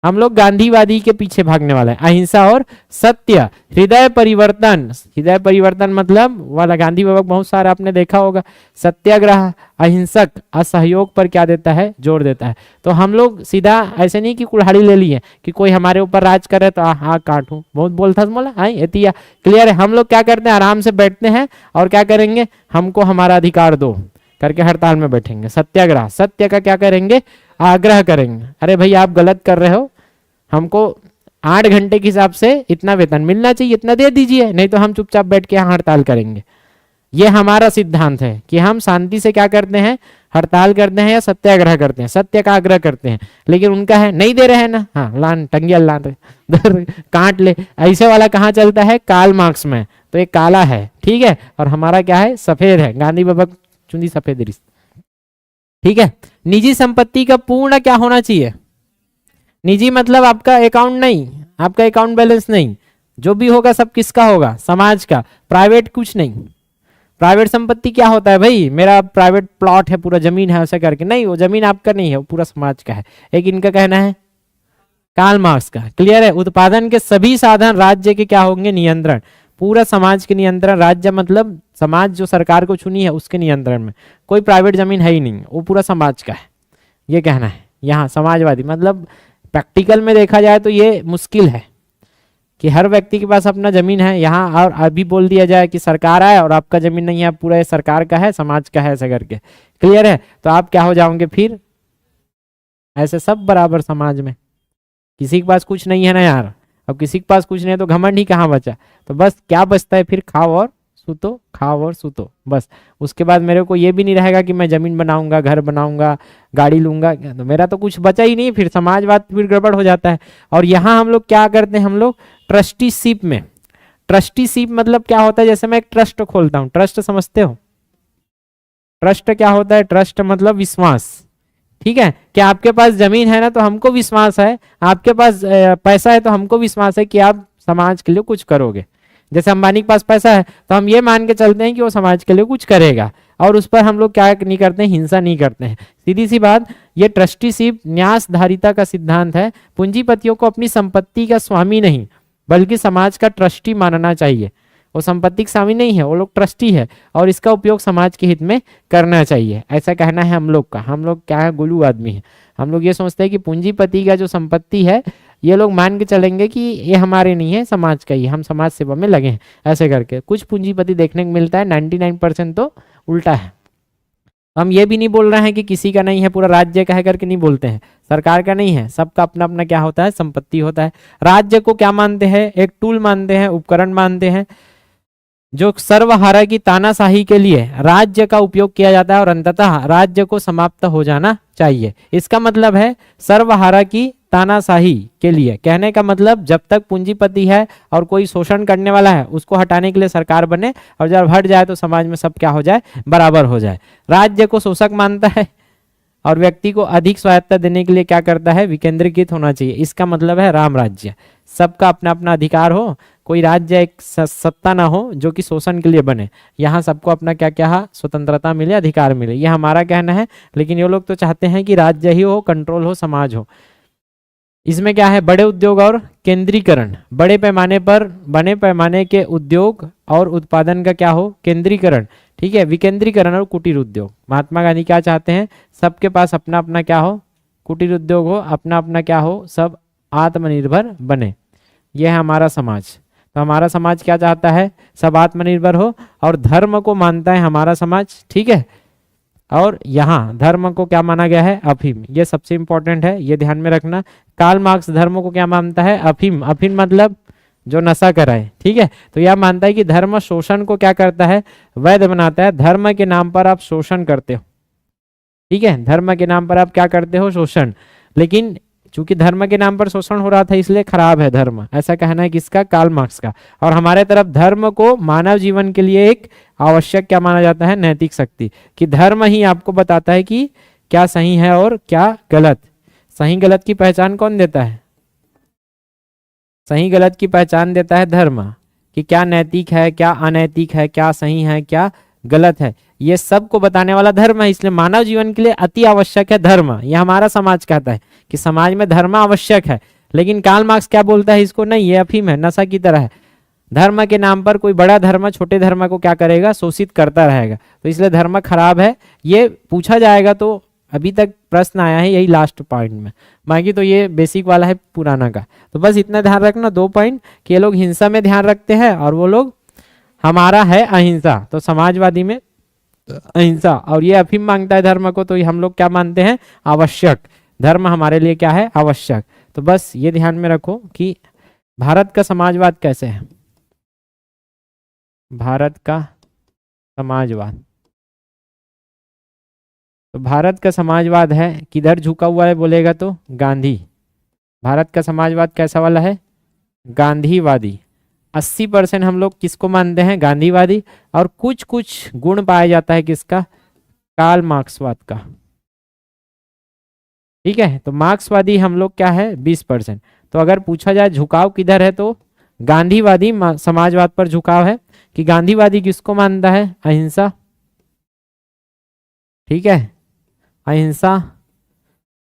हम लोग गांधीवादी के पीछे भागने वाला है, अहिंसा और सत्य। हृदय परिवर्तन, हृदय परिवर्तन मतलब वाला गांधी बाबा बहुत सारा आपने देखा होगा। सत्याग्रह, अहिंसक, असहयोग पर क्या देता है, जोर देता है। तो हम लोग सीधा ऐसे नहीं कि कुल्हाड़ी ले लिए कि कोई हमारे ऊपर राज करे तो हाँ काटूं, बहुत बोलता बोला हाँ एतिया। क्लियर है, हम लोग क्या करते हैं, आराम से बैठते हैं और क्या करेंगे, हमको हमारा अधिकार दो करके हड़ताल में बैठेंगे। सत्याग्रह, सत्य का क्या करेंगे, आग्रह करेंगे। अरे भाई आप गलत कर रहे हो, हमको 8 घंटे के हिसाब से इतना वेतन मिलना चाहिए, इतना दे दीजिए, नहीं तो हम चुपचाप बैठ के यहाँ हड़ताल करेंगे। ये हमारा सिद्धांत है कि हम शांति से क्या करते हैं, हड़ताल करते हैं या सत्याग्रह करते हैं, सत्य का आग्रह करते हैं। लेकिन उनका है नहीं दे रहे हैं ना, हाँ लान टंगिया लान रहे काट ले, ऐसे वाला कहाँ चलता है, कार्ल मार्क्स में। तो एक काला है, ठीक है, और हमारा क्या है, सफेद है। गांधी बाबा चुंदी सफेद रिश्ते, ठीक है। निजी संपत्ति का पूर्ण क्या होना चाहिए, निजी मतलब आपका अकाउंट नहीं, आपका अकाउंट बैलेंस नहीं, जो भी होगा सब किसका होगा, समाज का, प्राइवेट कुछ नहीं। प्राइवेट संपत्ति क्या होता है भाई, मेरा प्राइवेट प्लॉट है, पूरा जमीन है, ऐसा करके नहीं, वो जमीन आपका नहीं है, वो पूरा समाज का है। एक इनका कहना है कार्ल मार्क्स का, क्लियर है। उत्पादन के सभी साधन राज्य के क्या होंगे, नियंत्रण, पूरा समाज के नियंत्रण। राज्य मतलब समाज जो सरकार को चुनी है उसके नियंत्रण में, कोई प्राइवेट जमीन है ही नहीं, वो पूरा समाज का है, ये कहना है यहाँ समाजवादी। मतलब प्रैक्टिकल में देखा जाए तो ये मुश्किल है कि हर व्यक्ति के पास अपना जमीन है यहाँ, और अभी बोल दिया जाए कि सरकार आए और आपका जमीन नहीं है, पूरा सरकार का है, समाज का है, ऐसा करके। क्लियर है, तो आप क्या हो जाओगे फिर, ऐसे सब बराबर समाज में, किसी के पास कुछ नहीं है ना यार। अब किसी के पास कुछ नहीं है तो घमंड ही कहाँ बचा, तो बस क्या बचता है फिर, खाओ और सूतो, खाओ और सूतो, बस। उसके बाद मेरे को ये भी नहीं रहेगा कि मैं जमीन बनाऊंगा, घर बनाऊंगा, गाड़ी लूंगा, तो मेरा तो कुछ बचा ही नहीं, फिर समाजवाद फिर गड़बड़ हो जाता है। और यहाँ हम लोग क्या करते हैं, हम लोग ट्रस्टीशिप में, ट्रस्टीशिप मतलब क्या होता है, जैसे मैं एक ट्रस्ट खोलता हूँ, ट्रस्ट समझते हो, ट्रस्ट क्या होता है, ट्रस्ट मतलब विश्वास, ठीक है। कि आपके पास जमीन है ना तो हमको विश्वास है, आपके पास पैसा है तो हमको विश्वास है कि आप समाज के लिए कुछ करोगे। जैसे अंबानी के पास पैसा है तो हम ये मान के चलते हैं कि वो समाज के लिए कुछ करेगा, और उस पर हम लोग क्या नहीं करते हैं, हिंसा नहीं करते हैं। सीधी सी बात, ये ट्रस्टीशिप न्यासधारिता का सिद्धांत है। पूंजीपतियों को अपनी संपत्ति का स्वामी नहीं बल्कि समाज का ट्रस्टी मानना चाहिए। वो संपत्ति के स्वामी नहीं है, वो लोग ट्रस्टी है, और इसका उपयोग समाज के हित में करना चाहिए, ऐसा कहना है हम लोग का। हम लोग क्या है, गोलू आदमी है। हम लोग ये सोचते हैं कि पूंजीपति का जो संपत्ति है ये लोग मान के चलेंगे कि ये हमारे नहीं है, समाज का ही, हम समाज सेवा में लगे हैं, ऐसे करके। कुछ पूंजीपति देखने को मिलता है, 99% तो उल्टा है। हम ये भी नहीं बोल रहे हैं कि किसी का नहीं है, पूरा राज्य का है करके नहीं बोलते हैं, सरकार का नहीं है, सबका अपना अपना क्या होता है, संपत्ति होता है। राज्य को क्या मानते हैं, एक टूल मानते हैं, उपकरण मानते हैं, जो सर्वहारा की तानाशाही के लिए राज्य का उपयोग किया जाता है और अंततः राज्य को समाप्त हो जाना चाहिए। इसका मतलब है सर्वहारा की तानाशाही के लिए, कहने का मतलब जब तक पूंजीपति है और कोई शोषण करने वाला है उसको हटाने के लिए सरकार बने, और जब हट जाए तो समाज में सब क्या हो जाए, बराबर हो जाए। राज्य को शोषक मानता है और व्यक्ति को अधिक स्वायत्तता देने के लिए क्या करता है, विकेंद्रीकृत होना चाहिए। इसका मतलब है राम राज्य, सबका अपना अपना अधिकार हो, कोई राज्य एक सत्ता ना हो जो कि शोषण के लिए बने। यहाँ सबको अपना क्या क्या स्वतंत्रता मिले, अधिकार मिले, ये हमारा कहना है। लेकिन ये लोग तो चाहते हैं कि राज्य ही हो, कंट्रोल हो, समाज हो। इसमें क्या है, बड़े उद्योग और केंद्रीकरण, बड़े पैमाने पर बने पैमाने के उद्योग और उत्पादन का क्या हो, केंद्रीकरण, ठीक है। विकेंद्रीकरण और कुटीर उद्योग, महात्मा गांधी क्या चाहते हैं, सबके पास अपना अपना क्या हो, कुटीर उद्योग हो, अपना अपना क्या हो, सब आत्मनिर्भर बने। यह है हमारा समाज। तो हमारा समाज क्या चाहता है, सब आत्मनिर्भर हो, और धर्म को मानता है हमारा समाज, ठीक है। और यहाँ धर्म को क्या माना गया है, अफीम, ये सबसे इंपॉर्टेंट है, ये ध्यान में रखना। कार्ल मार्क्स धर्म को क्या मानता है, अफीम, अफीम मतलब जो नशा कराए, ठीक है। तो यह मानता है कि धर्म शोषण को क्या करता है, वैध बनाता है। धर्म के नाम पर आप शोषण करते हो, ठीक है, धर्म के नाम पर आप क्या करते हो, शोषण। लेकिन चूंकि धर्म के नाम पर शोषण हो रहा था इसलिए खराब है धर्म, ऐसा कहना है किसका, कार्ल मार्क्स का। और हमारे तरफ धर्म को मानव जीवन के लिए एक आवश्यक क्या माना जाता है, नैतिक शक्ति, कि धर्म ही आपको बताता है कि क्या सही है और क्या गलत। सही गलत की पहचान कौन देता है, सही गलत की पहचान देता है धर्म, कि क्या नैतिक है, क्या अनैतिक है, क्या सही है, क्या गलत है, ये सब को बताने वाला धर्म है। इसलिए मानव जीवन के लिए अति आवश्यक है धर्म। यह हमारा समाज कहता है कि समाज में धर्म आवश्यक है। लेकिन कार्ल मार्क्स क्या बोलता है, इसको नहीं, ये अफीम है, नशा की तरह है। धर्म के नाम पर कोई बड़ा धर्म छोटे धर्म को क्या करेगा, शोषित करता रहेगा। तो इसलिए धर्म खराब है, ये पूछा जाएगा। तो अभी तक प्रश्न आया है यही लास्ट पॉइंट में, बाकी तो ये बेसिक वाला है पुराना का। तो बस इतना ध्यान रखना, 2 पॉइंट, कि ये लोग हिंसा में ध्यान रखते हैं और वो लोग हमारा है अहिंसा। तो समाजवादी में अहिंसा, और ये अफीम मांगता है धर्म को, तो ये हम लोग क्या मानते हैं, आवश्यक। धर्म हमारे लिए क्या है, आवश्यक। तो बस ये ध्यान में रखो कि भारत का समाजवाद कैसे है, भारत का समाजवाद। तो भारत का समाजवाद है, किधर झुका हुआ है बोलेगा तो गांधी। भारत का समाजवाद कैसा वाला है, गांधीवादी। 80% हम लोग किसको मानते हैं, गांधीवादी, और कुछ कुछ गुण पाया जाता है किसका, कार्ल मार्क्सवाद का, ठीक है। तो मार्क्सवादी हम लोग क्या है, 20%। तो अगर पूछा जाए झुकाव किधर है तो गांधीवादी समाजवाद पर झुकाव है, कि गांधीवादी किसको मानता है, अहिंसा, ठीक है, अहिंसा।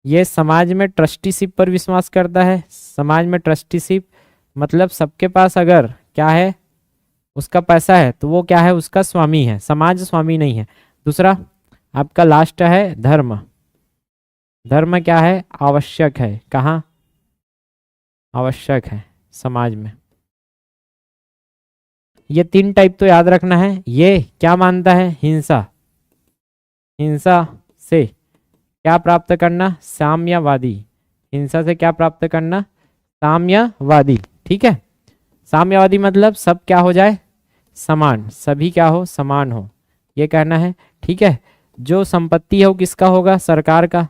ये समाज में ट्रस्टीशिप पर विश्वास करता है। समाज में ट्रस्टीशिप मतलब सबके पास अगर क्या है, उसका पैसा है तो वो क्या है, उसका स्वामी है, समाज स्वामी नहीं है। दूसरा आपका लास्ट है धर्म। धर्म क्या है, आवश्यक है, कहाँ आवश्यक है, समाज में। ये 3 टाइप तो याद रखना है। ये क्या मानता है, हिंसा, हिंसा से क्या प्राप्त करना, साम्यवादी, हिंसा से क्या प्राप्त करना, साम्यवादी, ठीक है। साम्यवादी मतलब सब क्या हो जाए, समान, सभी क्या हो, समान हो, ये कहना है। ठीक है, जो संपत्ति है वो किसका होगा, सरकार का,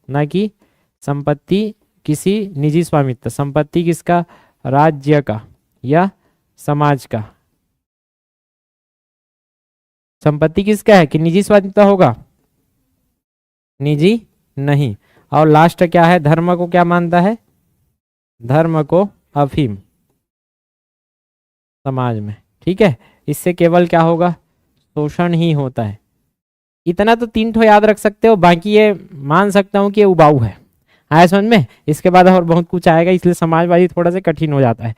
ना कि संपत्ति किसी निजी स्वामित्व। संपत्ति किसका, राज्य का या समाज का। संपत्ति किसका है कि निजी स्वामित्व होगा, निजी नहीं। और लास्ट क्या है, धर्म को क्या मानता है, धर्म को अफीम समाज में। ठीक है, इससे केवल क्या होगा, शोषण ही होता है। इतना तो 3 ठो याद रख सकते हो, बाकी ये मान सकता हूँ कि ये उबाऊ है। आया समझ में? इसके बाद और बहुत कुछ आएगा, इसलिए समाजवादी थोड़ा सा कठिन हो जाता है।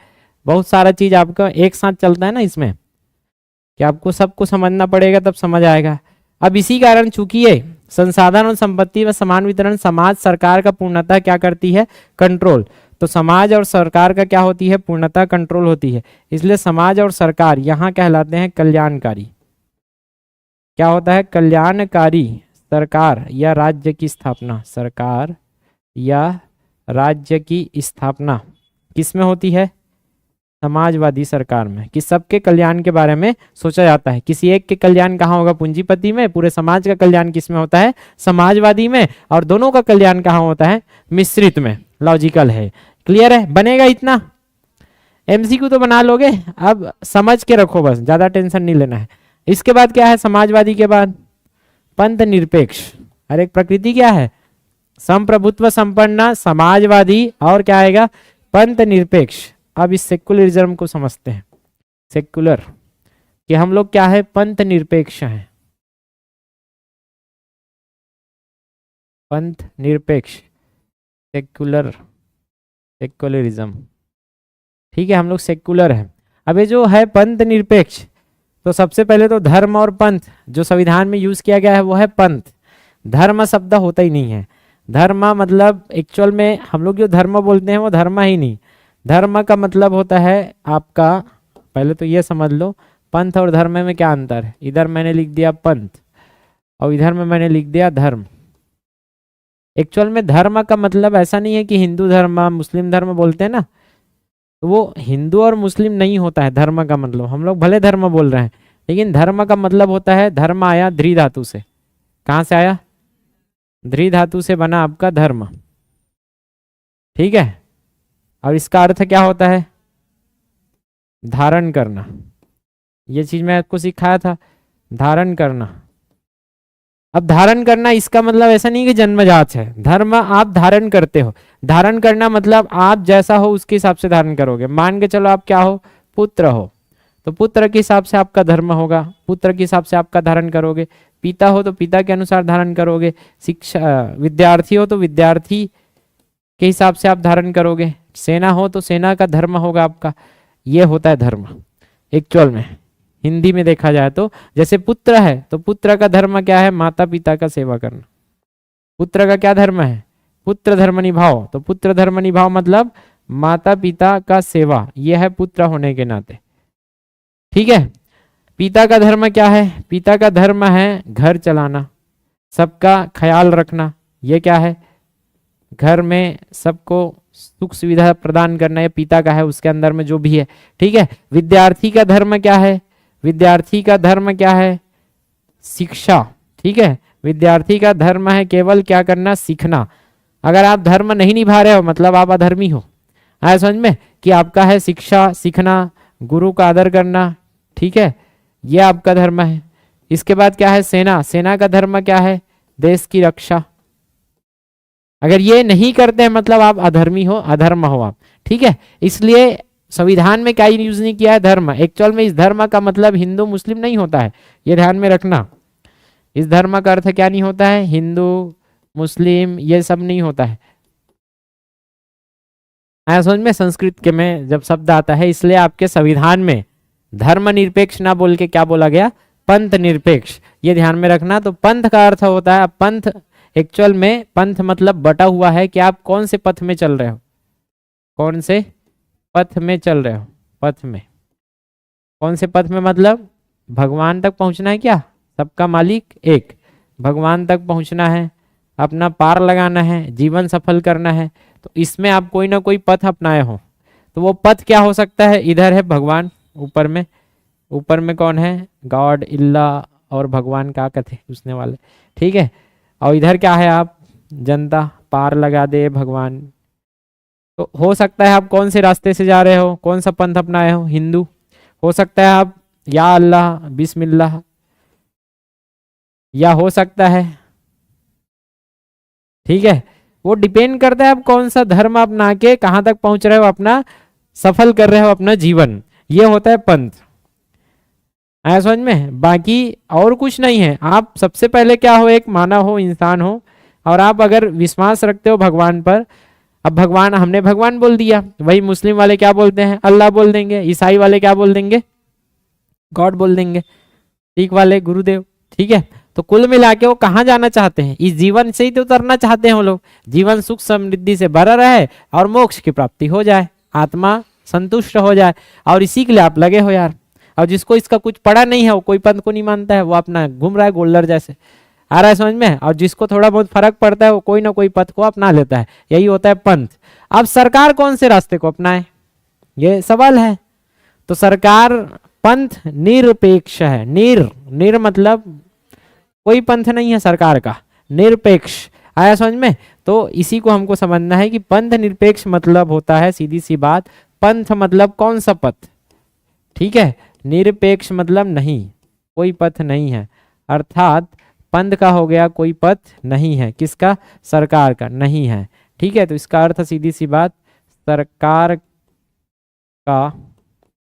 बहुत सारा चीज आपका एक साथ चलता है ना इसमें, कि आपको सबको समझना पड़ेगा तब समझ आएगा। अब इसी कारण चूंकि ये संसाधन और संपत्ति में समान वितरण समाज सरकार का पूर्णतः क्या करती है, कंट्रोल। तो समाज और सरकार का क्या होती है, पूर्णतः कंट्रोल होती है। इसलिए समाज और सरकार यहाँ कहलाते हैं कल्याणकारी। क्या होता है, कल्याणकारी सरकार या राज्य की स्थापना, सरकार या राज्य की स्थापना किस में होती है, समाजवादी सरकार में, कि सबके कल्याण के बारे में सोचा जाता है। किसी एक के कल्याण कहाँ होगा, पूंजीपति में। पूरे समाज का कल्याण किस में होता है, समाजवादी में। और दोनों का कल्याण कहाँ होता है, मिश्रित में। लॉजिकल है, क्लियर है, बनेगा इतना। एमसीक्यू तो बना लोगे, अब समझ के रखो बस, ज्यादा टेंशन नहीं लेना है। इसके बाद क्या है, समाजवादी के बाद पंथ निरपेक्ष। अरे प्रकृति क्या है, संप्रभुत्व संपन्न समाजवादी, और क्या आएगा, पंथ निरपेक्ष। अब इस सेक्युलरिज्म को समझते हैं, सेक्युलर, कि हम लोग क्या है, पंथ निरपेक्ष हैं, पंथ निरपेक्ष, सेक्युलर, सेक्युलरिज्म। ठीक है, हम लोग सेक्युलर हैं। अब ये जो है पंथ निरपेक्ष, तो सबसे पहले तो धर्म और पंथ जो संविधान में यूज किया गया है वो है पंथ। धर्म शब्द होता ही नहीं है। धर्म मतलब एक्चुअल में हम लोग जो धर्म बोलते हैं वो धर्म ही नहीं। धर्म का मतलब होता है आपका, पहले तो ये समझ लो पंथ और धर्म में क्या अंतर है। इधर मैंने लिख दिया पंथ और इधर में मैंने लिख दिया धर्म। एक्चुअल में धर्म का मतलब ऐसा नहीं है कि हिंदू धर्म मुस्लिम धर्म बोलते हैं ना, तो वो हिंदू और मुस्लिम नहीं होता है धर्म का मतलब। हम लोग भले धर्म बोल रहे हैं, लेकिन धर्म का मतलब होता है, धर्म आया ध्री धातु से। कहाँ से आया, ध्री धातु से बना आपका धर्म। ठीक है, और इसका अर्थ क्या होता है, धारण करना। ये चीज मैं आपको सिखाया था, धारण करना। अब धारण करना इसका मतलब ऐसा नहीं कि जन्मजात है, धर्म आप धारण करते हो। धारण करना मतलब आप जैसा हो उसके हिसाब से धारण करोगे। मान के चलो आप क्या हो, पुत्र हो, तो पुत्र के हिसाब से आपका धर्म होगा, पुत्र के हिसाब से आपका धारण करोगे। पिता हो तो पिता के अनुसार धारण करोगे। शिक्षा विद्यार्थी हो तो विद्यार्थी के हिसाब से आप धारण करोगे। सेना हो तो सेना का धर्म होगा आपका। ये होता है धर्म एक्चुअल में। हिंदी में देखा जाए तो जैसे पुत्र है तो पुत्र का धर्म क्या है, माता पिता का सेवा करना। पुत्र का क्या धर्म है, पुत्र धर्म निभाओ। तो पुत्र धर्म निभाओ मतलब माता पिता का सेवा, यह है पुत्र होने के नाते। ठीक है, पिता का धर्म क्या है, पिता का धर्म है घर चलाना, सबका ख्याल रखना। ये क्या है, घर में सबको सुख सुविधा प्रदान करना, ये पिता का है, उसके अंदर में जो भी है। ठीक है, विद्यार्थी का धर्म क्या है, विद्यार्थी का धर्म क्या है, शिक्षा। ठीक है, विद्यार्थी का धर्म है केवल क्या करना, सीखना। अगर आप धर्म नहीं निभा रहे हो मतलब आप अधर्मी हो। आया समझ में, कि आपका है शिक्षा सीखना, गुरु का आदर करना। ठीक है, ये आपका धर्म है। इसके बाद क्या है, सेना। सेना का धर्म क्या है, देश की रक्षा। अगर ये नहीं करते हैं मतलब आप अधर्मी हो, अधर्म हो आप। ठीक है, इसलिए संविधान में क्या यूज नहीं किया है, धर्म। एक्चुअल में इस धर्म का मतलब हिंदू मुस्लिम नहीं होता है, ये ध्यान में रखना। इस धर्म का अर्थ क्या नहीं होता है, हिंदू मुस्लिम ये सब नहीं होता है। समझ में, संस्कृत के में जब शब्द आता है, इसलिए आपके संविधान में धर्म निरपेक्ष ना बोल के क्या बोला गया, पंथ निरपेक्ष। ये ध्यान में रखना। तो पंथ का अर्थ होता है, पंथ एक्चुअल में पंथ मतलब बटा हुआ है कि आप कौन से पथ में चल रहे हो, कौन से पथ में चल रहे हो। पथ में, कौन से पथ में मतलब भगवान तक पहुंचना है क्या, सबका मालिक एक, भगवान तक पहुंचना है, अपना पार लगाना है, जीवन सफल करना है। तो इसमें आप कोई ना कोई पथ अपनाए हो। तो वो पथ क्या हो सकता है, इधर है भगवान ऊपर में, ऊपर में कौन है, गॉड, इल्लाह और भगवान का कथे पूछने वाले, ठीक है। और इधर क्या है, आप जनता, पार लगा दे भगवान। तो हो सकता है आप कौन से रास्ते से जा रहे हो, कौन सा पंथ अपनाए हो, हिंदू। हो सकता है आप या अल्लाह बिस्मिल्लाह, या हो सकता है, ठीक है। वो डिपेंड करता है आप कौन सा धर्म अपना के कहां तक पहुंच रहे हो, अपना सफल कर रहे हो अपना जीवन, ये होता है पंथ। आया समझ में, बाकी और कुछ नहीं है। आप सबसे पहले क्या हो, एक मानव हो, इंसान हो, और आप अगर विश्वास रखते हो भगवान पर, अब भगवान, हमने भगवान बोल दिया, वही मुस्लिम वाले क्या बोलते हैं, अल्लाह बोल देंगे, ईसाई वाले क्या बोल देंगे, गॉड बोल देंगे, सिख वाले गुरुदेव, ठीक है। तो कुल मिला के वो कहाँ जाना चाहते हैं, इस जीवन से ही तो उतरना चाहते हैं वो लोग, जीवन सुख समृद्धि से भरा रहे और मोक्ष की प्राप्ति हो जाए, आत्मा संतुष्ट हो जाए, और इसी के लिए आप लगे हो यार। और जिसको इसका कुछ पड़ा नहीं है, वो कोई पंथ को नहीं मानता है, वो अपना घूम रहा है गोल्डर जैसे, आ रहा है समझ में। और जिसको थोड़ा बहुत फर्क पड़ता है, वो कोई ना कोई पथ को अपना लेता है, यही होता है पंथ। अब सरकार कौन से रास्ते को अपनाए, ये सवाल है। तो सरकार, पंथ निरपेक्ष है, निर मतलब कोई पंथ नहीं है सरकार का, निरपेक्ष, आया समझ में। तो इसी को हमको समझना है कि पंथ निरपेक्ष मतलब होता है, सीधी सी बात, पंथ मतलब कौन सा पथ, ठीक है। निरपेक्ष मतलब नहीं, कोई पथ नहीं है, अर्थात पंथ का हो गया कोई पथ नहीं है, किसका, सरकार का नहीं है, ठीक है। तो इसका अर्थ सीधी सी बात, सरकार का,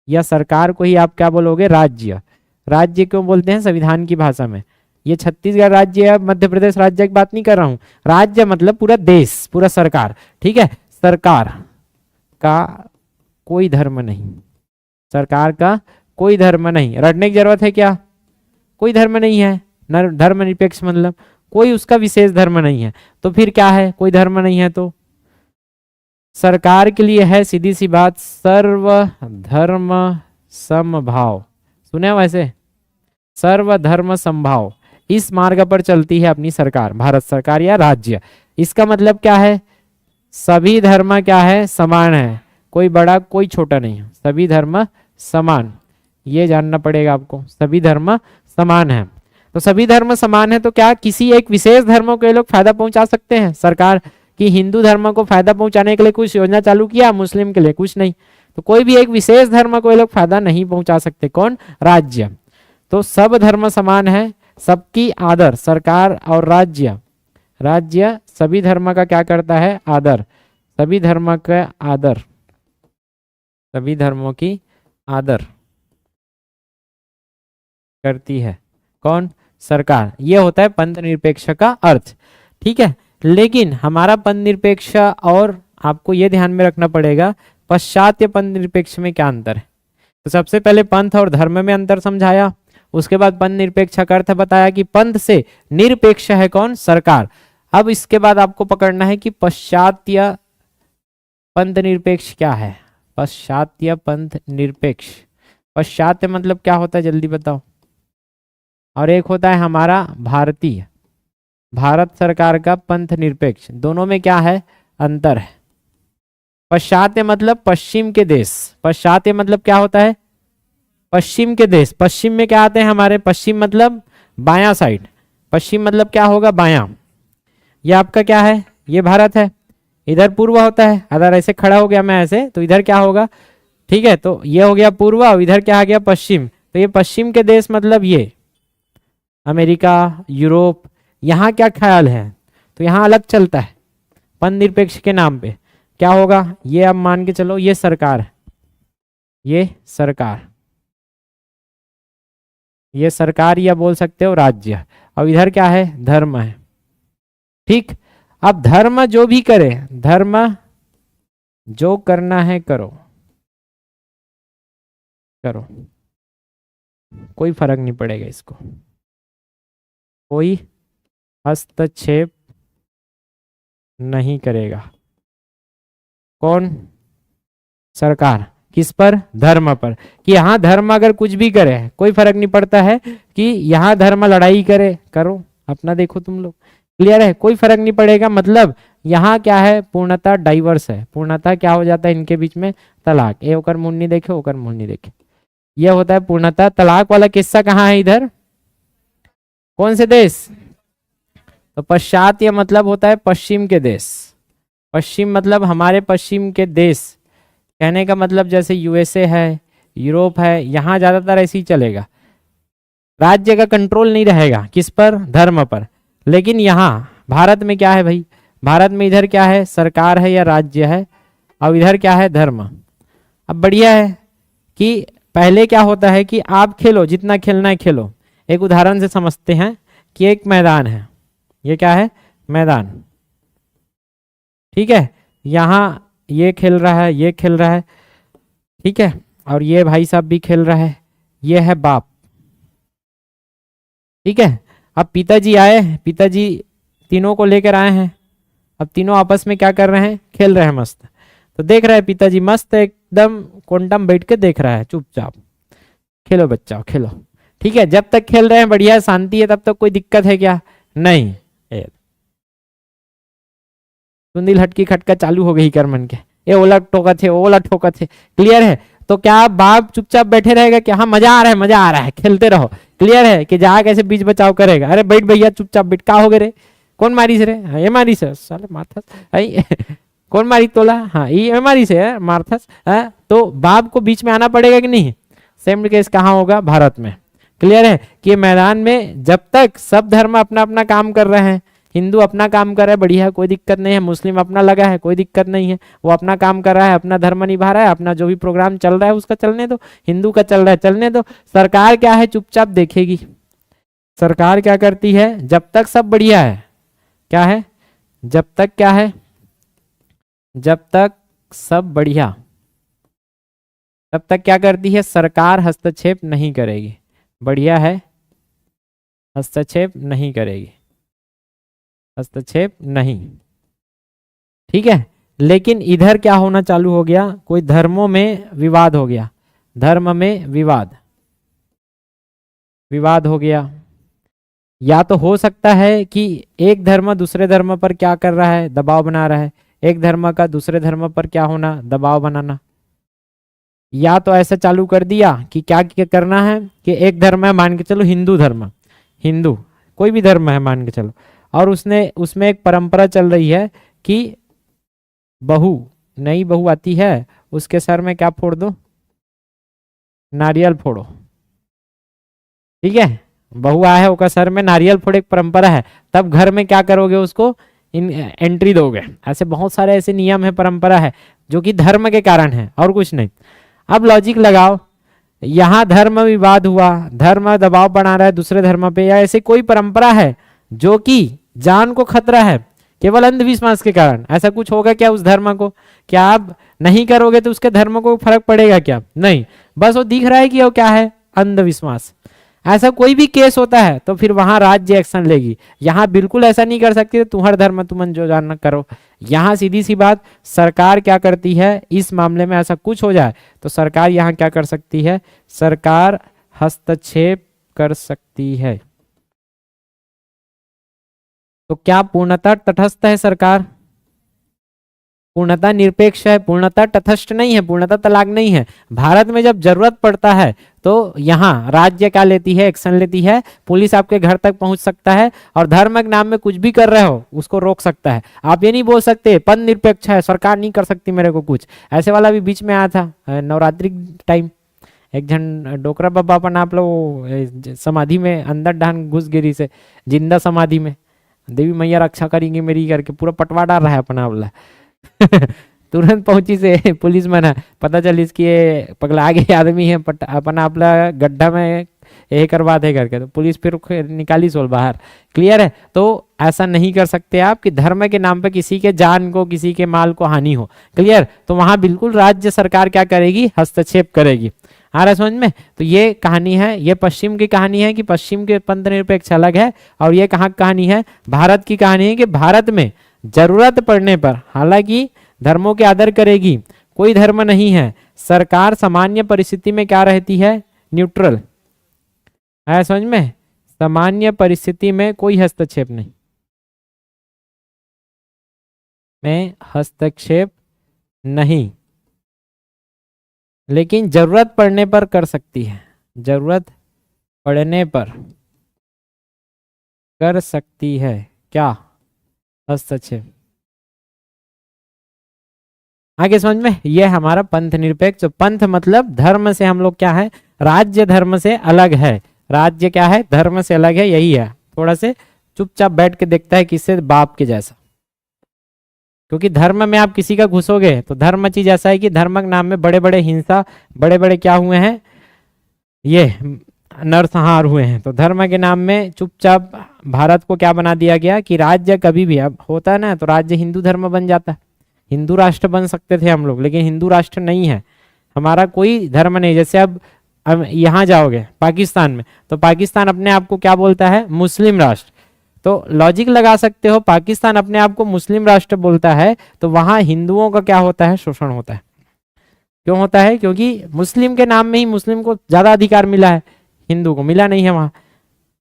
या सरकार को ही आप क्या बोलोगे, राज्य। राज्य क्यों बोलते हैं संविधान की भाषा में, ये छत्तीसगढ़ राज्य या मध्य प्रदेश राज्य की बात नहीं कर रहा हूं, राज्य मतलब पूरा देश, पूरा सरकार, ठीक है। सरकार का कोई धर्म नहीं, सरकार का कोई धर्म नहीं, रटने की जरूरत है क्या, कोई धर्म नहीं है, धर्म निरपेक्ष मतलब कोई उसका विशेष धर्म नहीं है। तो फिर क्या है, कोई धर्म नहीं है तो सरकार के लिए है सीधी सी बात, सर्वधर्म समभाव, सुने वैसे, सर्वधर्म समभाव, इस मार्ग पर चलती है अपनी सरकार, भारत सरकार या राज्य। इसका मतलब क्या है, सभी धर्म क्या है, समान है, कोई बड़ा कोई छोटा नहीं है, सभी धर्म समान, ये जानना पड़ेगा आपको, सभी धर्म समान है। तो सभी धर्म समान है तो क्या किसी एक विशेष धर्म को ये लोग फायदा पहुंचा सकते हैं, सरकार की हिंदू धर्म को फायदा पहुंचाने के लिए कुछ योजना चालू किया, मुस्लिम के लिए कुछ नहीं, तो कोई भी एक विशेष धर्म को ये लोग फायदा नहीं पहुंचा सकते, कौन, राज्य। तो सब धर्म समान है, सबकी आदर, सरकार और राज्य, राज्य सभी धर्म का क्या करता है, आदर, सभी धर्म का आदर, सभी धर्मों की आदर करती है, कौन, सरकार। ये होता है पंथ निरपेक्ष का अर्थ, ठीक है। लेकिन हमारा पंथ निरपेक्ष और आपको ये ध्यान में रखना पड़ेगा, पाश्चात्य पंथ निरपेक्ष में क्या अंतर है। तो सबसे पहले पंथ और धर्म में अंतर समझाया, उसके बाद पंथ निरपेक्ष का अर्थ बताया कि पंथ से निरपेक्ष है कौन, सरकार। अब इसके बाद आपको पकड़ना है कि पाश्चात्य पंथ निरपेक्ष क्या है, पाश्चात्य पंथ निरपेक्ष, पाश्चात्य मतलब क्या होता है जल्दी बताओ। और एक होता है हमारा भारतीय, भारत सरकार का पंथ निरपेक्ष, दोनों में क्या है, अंतर है। पाश्चात्य मतलब पश्चिम के देश, पाश्चात्य मतलब क्या होता है, पश्चिम के देश, पश्चिम में क्या आते हैं हमारे, पश्चिम मतलब बायां साइड, पश्चिम मतलब क्या होगा, बायां। ये आपका क्या है, ये भारत है, इधर पूर्व होता है, अगर ऐसे खड़ा हो गया मैं ऐसे तो इधर क्या होगा, ठीक है। तो ये हो गया पूर्व और इधर क्या आ गया, पश्चिम। तो ये पश्चिम के देश मतलब ये अमेरिका, यूरोप, यहाँ क्या ख्याल है, तो यहाँ अलग चलता है पंथ निरपेक्ष के नाम पे, क्या होगा, ये अब मान के चलो ये सरकार है, ये सरकार, ये सरकार या बोल सकते हो राज्य, और इधर क्या है, धर्म है, ठीक। अब धर्म जो भी करे, धर्म जो करना है करो, करो, कोई फर्क नहीं पड़ेगा, इसको कोई हस्तक्षेप नहीं करेगा, कौन, सरकार, किस पर, धर्म पर। कि यहाँ धर्म अगर कुछ भी करे कोई फर्क नहीं पड़ता है, कि यहाँ धर्म लड़ाई करे, करो अपना देखो तुम लोग, क्लियर है, कोई फर्क नहीं पड़ेगा। मतलब यहाँ क्या है, पूर्णता डाइवर्स है, पूर्णता क्या हो जाता है इनके बीच में, तलाक, ए ओकर मुन्नी देखे, ओकर मुन्नी देखे, ये होता है पूर्णतः तलाक वाला किस्सा कहाँ है इधर, कौन से देश, तो पश्चात ये मतलब होता है पश्चिम के देश, पश्चिम मतलब हमारे पश्चिम के देश, कहने का मतलब जैसे यूएसए है, यूरोप है, यहाँ ज्यादातर ऐसे ही चलेगा, राज्य का कंट्रोल नहीं रहेगा किस पर, धर्म पर। लेकिन यहाँ भारत में क्या है भाई, भारत में इधर क्या है, सरकार है या राज्य है, और इधर क्या है, धर्म। अब बढ़िया है कि पहले क्या होता है कि आप खेलो, जितना खेलना है खेलो। एक उदाहरण से समझते हैं कि एक मैदान है, ये क्या है, मैदान, ठीक है, यहाँ ये खेल रहा है, ये खेल रहा है, ठीक है, और ये भाई साहब भी खेल रहा है, ये है बाप, ठीक है। अब पिताजी आए, पिताजी तीनों को लेकर आए हैं, अब तीनों आपस में क्या कर रहे हैं, खेल रहे हैं मस्त। तो देख रहा है पिताजी मस्त एकदम कोंडम बैठ के देख रहा है चुपचाप, खेलो बच्चा खेलो, ठीक है, जब तक खेल रहे हैं बढ़िया शांति है, तब तक कोई दिक्कत है क्या, नहीं। सुनील हटकी खटका चालू हो गई कर मन के, ये ओला ठोका थे, ओला ठोका थे, क्लियर है। तो क्या बाप चुपचाप बैठे रहेगा कि हाँ मजा आ रहा है, मजा आ रहा है, खेलते रहो, क्लियर है, कि जा कैसे बीच बचाव करेगा, अरे बैठ भैया चुपचाप बैठ, का हो गए रे, कौन मारी से रे, हाँ, ये मारी से साले मारथस, कौन मारी तोला, हाँ ये मारी से मारथस, तो बाप को बीच में आना पड़ेगा कि नहीं। सेम केस कहाँ होगा, भारत में, क्लियर है कि मैदान में जब तक सब धर्म अपना अपना काम कर रहे हैं, हिंदू अपना काम कर रहा है बढ़िया, कोई दिक्कत नहीं है, मुस्लिम अपना लगा है, कोई दिक्कत नहीं है, वो अपना काम कर रहा है, अपना धर्म निभा रहा है, अपना जो भी प्रोग्राम चल रहा है उसका चलने दो, हिंदू का चल रहा है चलने दो। सरकार क्या है, चुपचाप देखेगी। सरकार क्या करती है, जब तक सब बढ़िया है, क्या है, जब तक क्या है, जब तक सब बढ़िया, तब तक क्या करती है, सरकार हस्तक्षेप नहीं करेगी, बढ़िया है, हस्तक्षेप नहीं करेगी, हस्तक्षेप नहीं, ठीक है। लेकिन इधर क्या होना चालू हो गया, कोई धर्मों में विवाद हो गया, धर्म में विवाद, विवाद हो गया, या तो हो सकता है कि एक धर्म दूसरे धर्म पर क्या कर रहा है, दबाव बना रहा है, एक धर्म का दूसरे धर्म पर क्या होना, दबाव बनाना, या तो ऐसा चालू कर दिया कि क्या करना है कि एक धर्म है, मान के चलो हिंदू धर्म, हिंदू कोई भी धर्म है मान के चलो, और उसने उसमें एक परंपरा चल रही है कि बहू, नई बहू आती है, उसके सर में क्या फोड़ दो, नारियल फोड़ो, ठीक है, बहू आया है उसका सर में नारियल फोड़े, एक परंपरा है, तब घर में क्या करोगे, उसको एंट्री दोगे। ऐसे बहुत सारे ऐसे नियम है, परंपरा है, जो कि धर्म के कारण है और कुछ नहीं। अब लॉजिक लगाओ, यहाँ धर्म विवाद हुआ, धर्म दबाव बना रहा है दूसरे धर्म पे, या ऐसे कोई परंपरा है जो कि जान को खतरा है केवल अंधविश्वास के कारण, ऐसा कुछ होगा क्या उस धर्म को, क्या आप नहीं करोगे तो उसके धर्म को फर्क पड़ेगा क्या, नहीं, बस वो दिख रहा है कि वो क्या है, अंधविश्वास। ऐसा कोई भी केस होता है तो फिर वहां राज्य एक्शन लेगी, यहाँ बिल्कुल ऐसा नहीं कर सकती, तुम्हारा धर्म तुमन जो जानना करो। यहाँ सीधी सी बात, सरकार क्या करती है इस मामले में, ऐसा कुछ हो जाए तो सरकार यहाँ क्या कर सकती है, सरकार हस्तक्षेप कर सकती है। तो क्या पूर्णतः तटस्थ है सरकार, पूर्णतः निरपेक्ष है, पूर्णतः तटस्थ नहीं है, पूर्णतः तलाक नहीं है। भारत में जब जरूरत पड़ता है तो यहाँ राज्य क्या लेती है, एक्शन लेती है, पुलिस आपके घर तक पहुंच सकता है और धर्म के नाम में कुछ भी कर रहे हो उसको रोक सकता है। आप ये नहीं बोल सकते पद निरपेक्ष है, सरकार नहीं कर सकती मेरे को कुछ, ऐसे वाला भी बीच में आया था नवरात्रि टाइम, एक जन डोकरा बाबा अपन आप लोग समाधि में अंदर डान घुस गिरी से, जिंदा समाधि में, देवी मैया रक्षा करेंगे मेरी करके पूरा पटवा डाल रहा है अपना वाला तुरंत पहुंची से पुलिस मना, पता चल इसकी ये पगला गए आदमी है, अपना अपना गड्ढा में यही करवा दे करके, तो पुलिस फिर निकाली सोल बाहर, क्लियर है। तो ऐसा नहीं कर सकते आप कि धर्म के नाम पे किसी के जान को, किसी के माल को हानि हो, क्लियर। तो वहां बिल्कुल राज्य सरकार क्या करेगी, हस्तक्षेप करेगी। आ रहा समझ में। तो ये कहानी है, ये पश्चिम की कहानी है कि पश्चिम के पंथ निरपेक्ष अलग है, और ये कहाँ कहानी है, भारत की कहानी है कि भारत में जरूरत पड़ने पर, हालांकि धर्मों के आदर करेगी, कोई धर्म नहीं है, सरकार सामान्य परिस्थिति में क्या रहती है, न्यूट्रल। आया समझ में, सामान्य परिस्थिति में कोई हस्तक्षेप नहीं, में हस्तक्षेप नहीं, लेकिन जरूरत पड़ने पर कर सकती है, जरूरत पड़ने पर कर सकती है क्या? हस्तक्षेप। आगे समझ में, ये हमारा पंथ निरपेक्ष। पंथ मतलब धर्म से हम लोग क्या है, राज्य धर्म से अलग है। राज्य क्या है, धर्म से अलग है, यही है। थोड़ा से चुपचाप बैठ के देखता है किससे, बाप के जैसा। क्योंकि धर्म में आप किसी का घुसोगे तो धर्म चीज ऐसा है कि धर्म के नाम में बड़े बड़े हिंसा, बड़े बड़े क्या हुए हैं, ये नरसंहार हुए हैं। तो धर्म के नाम में चुपचाप भारत को क्या बना दिया गया कि राज्य कभी भी अब होता है ना, तो राज्य हिंदू धर्म बन जाता है। हिंदू राष्ट्र बन सकते थे हम लोग, लेकिन हिंदू राष्ट्र नहीं है हमारा, कोई धर्म नहीं। जैसे अब यहाँ जाओगे पाकिस्तान में, तो पाकिस्तान अपने आप को क्या बोलता है, मुस्लिम राष्ट्र। तो लॉजिक लगा सकते हो, पाकिस्तान अपने आप को मुस्लिम राष्ट्र बोलता है तो वहां हिंदुओं का क्या होता है, शोषण होता है। क्यों होता है? क्योंकि मुस्लिम के नाम में ही मुस्लिम को ज्यादा अधिकार मिला है, हिंदू को मिला नहीं है वहां।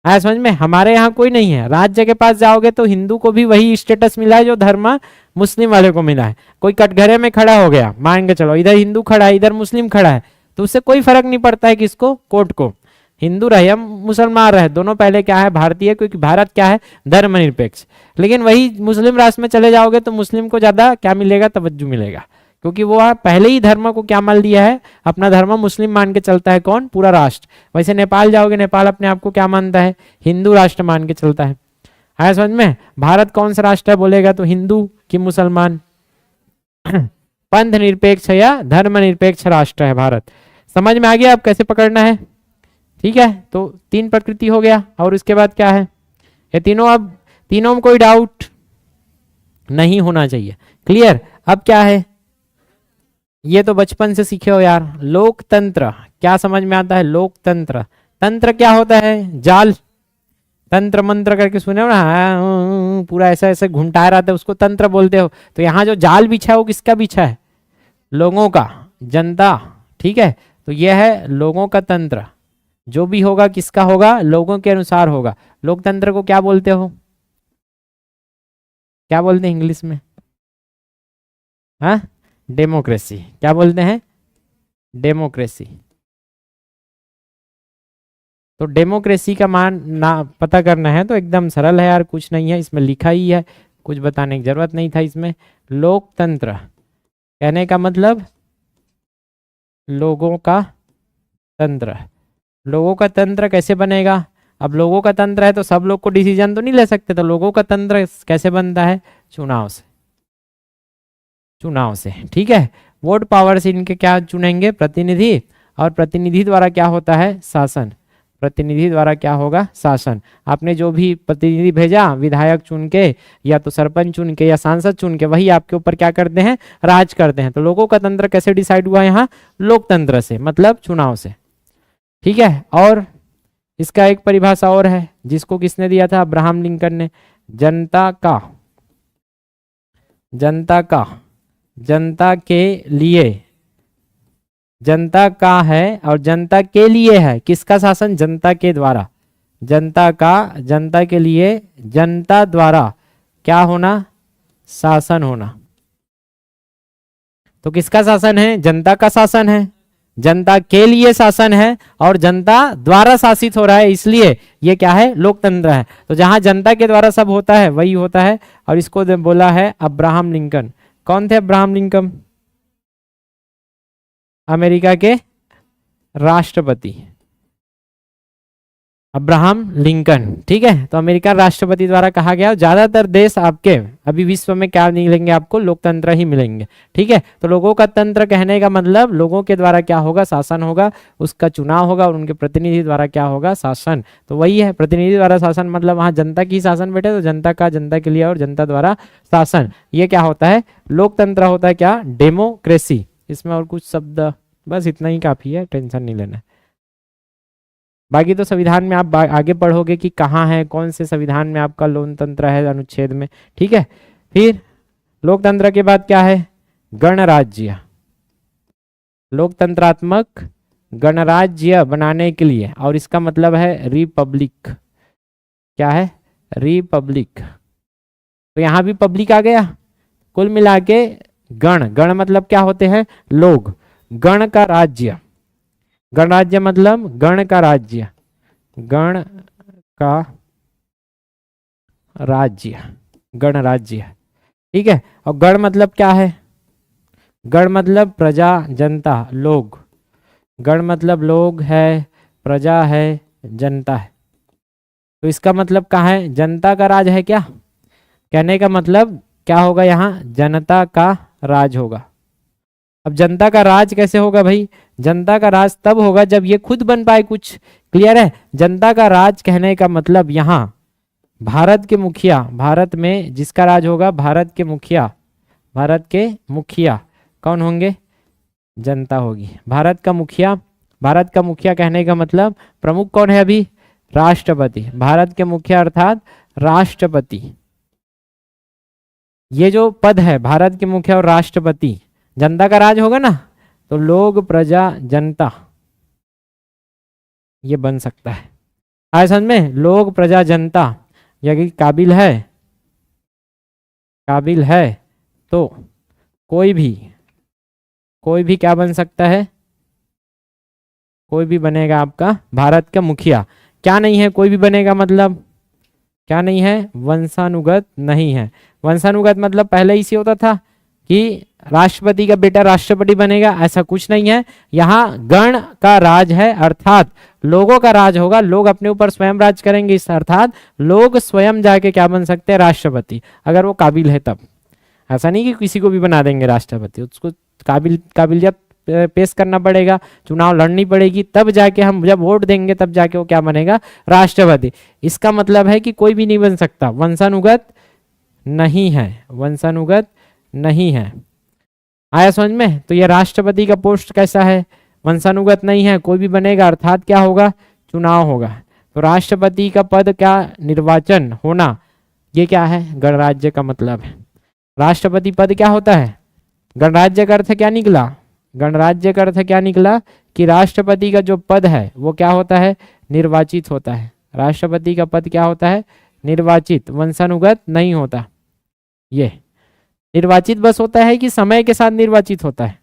आया समझ में? हमारे यहाँ कोई नहीं है। राज्य के पास जाओगे तो हिंदू को भी वही स्टेटस मिला है जो धर्म मुस्लिम वाले को मिला है। कोई कटघरे में खड़ा हो गया, मान के चलो इधर हिंदू खड़ा है इधर मुस्लिम खड़ा है, तो उससे कोई फर्क नहीं पड़ता है किसको, कोर्ट को। हिंदू रहे या मुसलमान रहे, दोनों पहले क्या है, भारतीय, क्योंकि भारत क्या है, धर्मनिरपेक्ष। लेकिन वही मुस्लिम राष्ट्र में चले जाओगे तो मुस्लिम को ज्यादा क्या मिलेगा, तवज्जो मिलेगा, क्योंकि वो पहले ही धर्म को क्या मान लिया है, अपना धर्म मुस्लिम मान के चलता है। कौन? पूरा राष्ट्र। वैसे नेपाल जाओगे, नेपाल अपने आप को क्या मानता है, हिंदू राष्ट्र मान के चलता है। आया समझ में? भारत कौन सा राष्ट्र है बोलेगा तो हिंदू कि मुसलमान? पंथ निरपेक्ष या धर्म निरपेक्ष राष्ट्र है भारत। समझ में आ गया अब कैसे पकड़ना है? ठीक है, तो 3 प्रकृति हो गया, और उसके बाद क्या है, ये तीनों, अब तीनों में कोई डाउट नहीं होना चाहिए। क्लियर? अब क्या है, ये तो बचपन से सीखे हो यार। लोकतंत्र क्या समझ में आता है? लोकतंत्र, तंत्र क्या होता है, जाल। तंत्र मंत्र करके सुने हो ना, पूरा ऐसा ऐसा घुमटाया रहता है, उसको तंत्र बोलते हो। तो यहाँ जो जाल बिछा है वो किसका बिछा है, लोगों का, जनता। ठीक है, तो यह है लोगों का तंत्र। जो भी होगा किसका होगा, लोगों के अनुसार होगा। लोकतंत्र को क्या बोलते हो, क्या बोलते हैं इंग्लिश में? हाँ, डेमोक्रेसी। क्या बोलते हैं? डेमोक्रेसी। तो डेमोक्रेसी का मान ना पता करना है तो एकदम सरल है यार, कुछ नहीं है इसमें, लिखा ही है, कुछ बताने की जरूरत नहीं था इसमें। लोकतंत्र कहने का मतलब लोगों का तंत्र। लोगों का तंत्र कैसे बनेगा? अब लोगों का तंत्र है तो सब लोग को डिसीजन तो नहीं ले सकते, तो लोगों का तंत्र कैसे बनता है? चुनाव से, चुनाव से। ठीक है, वोट पावर से इनके क्या चुनेंगे, प्रतिनिधि, और प्रतिनिधि द्वारा क्या होता है, शासन। प्रतिनिधि द्वारा क्या होगा, शासन। आपने जो भी प्रतिनिधि भेजा, विधायक चुन के या तो सरपंच चुन के या सांसद चुन के, वही आपके ऊपर क्या करते हैं, राज करते हैं। तो लोगों का तंत्र कैसे डिसाइड हुआ यहाँ, लोकतंत्र से, मतलब चुनाव से। ठीक है, और इसका एक परिभाषा और है जिसको किसने दिया था, अब्राहम लिंकन ने। जनता का, जनता का, जनता के लिए, जनता का है और जनता के लिए है। किसका शासन, जनता के द्वारा। जनता का, जनता के लिए, जनता द्वारा क्या होना, शासन होना। तो किसका शासन है, जनता का शासन है, जनता के लिए शासन है, और जनता द्वारा शासित हो रहा है, इसलिए ये क्या है, लोकतंत्र है। तो जहां जनता के द्वारा सब होता है वही होता है, और इसको बोला है अब्राहम लिंकन। कौन थे अब्राहम लिंकन? अमेरिका के राष्ट्रपति अब्राहम लिंकन। ठीक है, तो अमेरिका राष्ट्रपति द्वारा कहा गया। ज्यादातर देश आपके अभी विश्व में क्या मिलेंगे आपको, लोकतंत्र ही मिलेंगे। ठीक है, तो लोगों का तंत्र कहने का मतलब लोगों के द्वारा क्या होगा, शासन होगा, उसका चुनाव होगा, और उनके प्रतिनिधि द्वारा क्या होगा, शासन। तो वही है, प्रतिनिधि द्वारा शासन, मतलब वहां जनता की शासन बैठे, तो जनता का, जनता के लिए और जनता द्वारा शासन, ये क्या होता है, लोकतंत्र होता है। क्या, डेमोक्रेसी। इसमें और कुछ शब्द, बस इतना ही काफी है, टेंशन नहीं लेना। बाकी तो संविधान में आप आगे पढ़ोगे कि कहाँ है, कौन से संविधान में आपका लोकतंत्र है, अनुच्छेद में। ठीक है, फिर लोकतंत्र के बाद क्या है, गणराज्य। लोकतंत्रात्मक गणराज्य बनाने के लिए, और इसका मतलब है रिपब्लिक। क्या है, रिपब्लिक। तो यहां भी पब्लिक आ गया। कुल मिला के गण, गण मतलब क्या होते हैं, लोग। गण का राज्य, गणराज्य मतलब गण का राज्य, गण का राज्य, गणराज्य, ठीक है। और गण मतलब क्या है? गण मतलब प्रजा, जनता, लोग। गण मतलब लोग है, प्रजा है, जनता है। तो इसका मतलब कहाँ है? जनता का राज है क्या? कहने का मतलब क्या होगा यहाँ? जनता का राज होगा। अब जनता का राज कैसे होगा भाई? जनता का राज तब होगा जब ये खुद बन पाए कुछ। क्लियर है? जनता का राज कहने का मतलब यहाँ भारत के मुखिया, भारत में जिसका राज होगा, भारत के मुखिया, भारत के मुखिया कौन होंगे? जनता होगी। भारत का मुखिया, भारत का मुखिया कहने का मतलब प्रमुख कौन है अभी? राष्ट्रपति। भारत के मुखिया अर्थात राष्ट्रपति। ये जो पद है भारत के मुखिया और राष्ट्रपति, जनता का राज होगा ना, तो लोग, प्रजा, जनता ये बन सकता है। आए समझ में? लोग, प्रजा, जनता यदि काबिल है, काबिल है तो कोई भी क्या बन सकता है? कोई भी बनेगा आपका भारत का मुखिया। क्या नहीं है? कोई भी बनेगा मतलब क्या नहीं है? वंशानुगत नहीं है। वंशानुगत मतलब पहले ही से होता था कि राष्ट्रपति का बेटा राष्ट्रपति बनेगा, ऐसा कुछ नहीं है। यहाँ गण का राज है अर्थात लोगों का राज होगा, लोग अपने ऊपर स्वयं राज करेंगे, इस अर्थात लोग स्वयं जाके क्या बन सकते हैं? राष्ट्रपति, अगर वो काबिल है तब। ऐसा नहीं कि किसी को भी बना देंगे राष्ट्रपति, उसको काबिलियत पेश करना पड़ेगा, चुनाव लड़नी पड़ेगी, तब जाके हम जब वोट देंगे तब जाके वो क्या बनेगा? राष्ट्रपति। इसका मतलब है कि कोई भी नहीं बन सकता, वंशानुगत नहीं है, वंशानुगत नहीं है। आया समझ में? तो ये राष्ट्रपति का पोस्ट कैसा है? वंशानुगत नहीं है, कोई भी बनेगा अर्थात क्या होगा? चुनाव होगा। तो राष्ट्रपति का पद क्या? निर्वाचन होना, ये क्या है? गणराज्य का मतलब है। राष्ट्रपति पद क्या होता है? गणराज्य का अर्थ क्या निकला? गणराज्य का अर्थ क्या निकला? कि राष्ट्रपति का जो पद है वो क्या होता है? निर्वाचित होता है। राष्ट्रपति का पद क्या होता है? निर्वाचित, वंशानुगत नहीं होता। ये निर्वाचित बस होता है कि समय के साथ निर्वाचित होता है।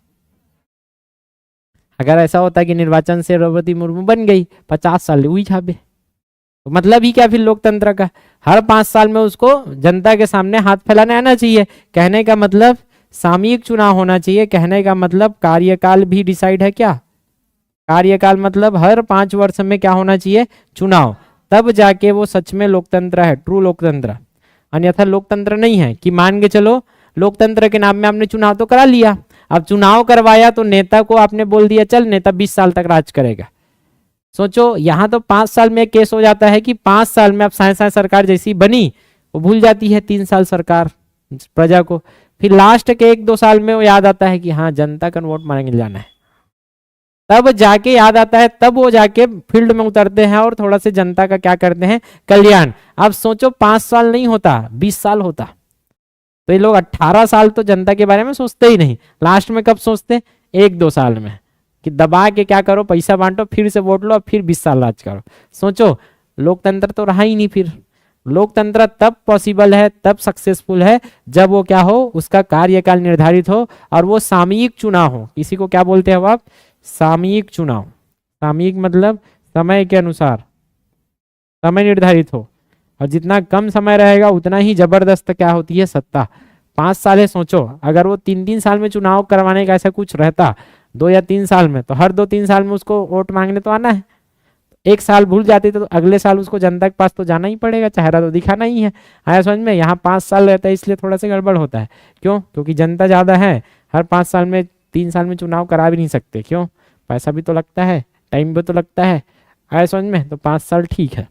अगर ऐसा होता है कि निर्वाचन से द्रौपदी मुर्मू बन गई, 50 साल हुई छापे, तो मतलब ही क्या फिर लोकतंत्र का? हर 5 साल में उसको जनता के सामने हाथ फैलाने आना चाहिए। कहने का मतलब सामयिक चुनाव होना चाहिए। कहने का मतलब कार्यकाल भी डिसाइड है क्या? कार्यकाल मतलब हर 5 वर्ष में क्या होना चाहिए? चुनाव, तब जाके वो सच में लोकतंत्र है, ट्रू लोकतंत्र। अन्यथा लोकतंत्र नहीं है कि मान के चलो लोकतंत्र के नाम में आपने चुनाव तो करा लिया, अब चुनाव करवाया तो नेता को आपने बोल दिया चल नेता 20 साल तक राज करेगा। सोचो यहाँ तो 5 साल में केस हो जाता है कि 5 साल में अब साए सरकार जैसी बनी वो भूल जाती है 3 साल सरकार प्रजा को, फिर लास्ट के 1-2 साल में वो याद आता है कि हाँ जनता का वोट मांगने जाना है, तब जाके याद आता है, तब वो जाके फील्ड में उतरते हैं और थोड़ा से जनता का क्या करते हैं? कल्याण। अब सोचो 5 साल नहीं होता, 20 साल होता, तो ये लोग 18 साल तो जनता के बारे में सोचते ही नहीं। लास्ट में कब सोचते? 1-2 साल में, कि दबा के क्या करो, पैसा बांटो, फिर से वोट लो, फिर 20 साल राज करो। सोचो लोकतंत्र तो रहा ही नहीं। फिर लोकतंत्र तब पॉसिबल है, तब सक्सेसफुल है जब वो क्या हो? उसका कार्यकाल निर्धारित हो और वो सामयिक चुनाव हो। इसी को क्या बोलते हैं आप? सामयिक चुनाव। सामयिक मतलब समय के अनुसार, समय निर्धारित हो, और जितना कम समय रहेगा उतना ही जबरदस्त क्या होती है? सत्ता। 5 साल है, सोचो अगर वो 3-3 साल में चुनाव करवाने का ऐसा कुछ रहता, 2 या 3 साल में, तो हर 2-3 साल में उसको वोट मांगने तो आना है। 1 साल भूल जाती तो अगले साल उसको जनता के पास तो जाना ही पड़ेगा, चेहरा तो दिखाना ही है। आया समझ में? यहाँ 5 साल रहता है इसलिए थोड़ा सा गड़बड़ होता है। क्यों? क्योंकि जनता ज्यादा है, हर 5 साल में 3 साल में चुनाव करा भी नहीं सकते। क्यों? पैसा भी तो लगता है, टाइम भी तो लगता है। आया समझ में? तो 5 साल ठीक है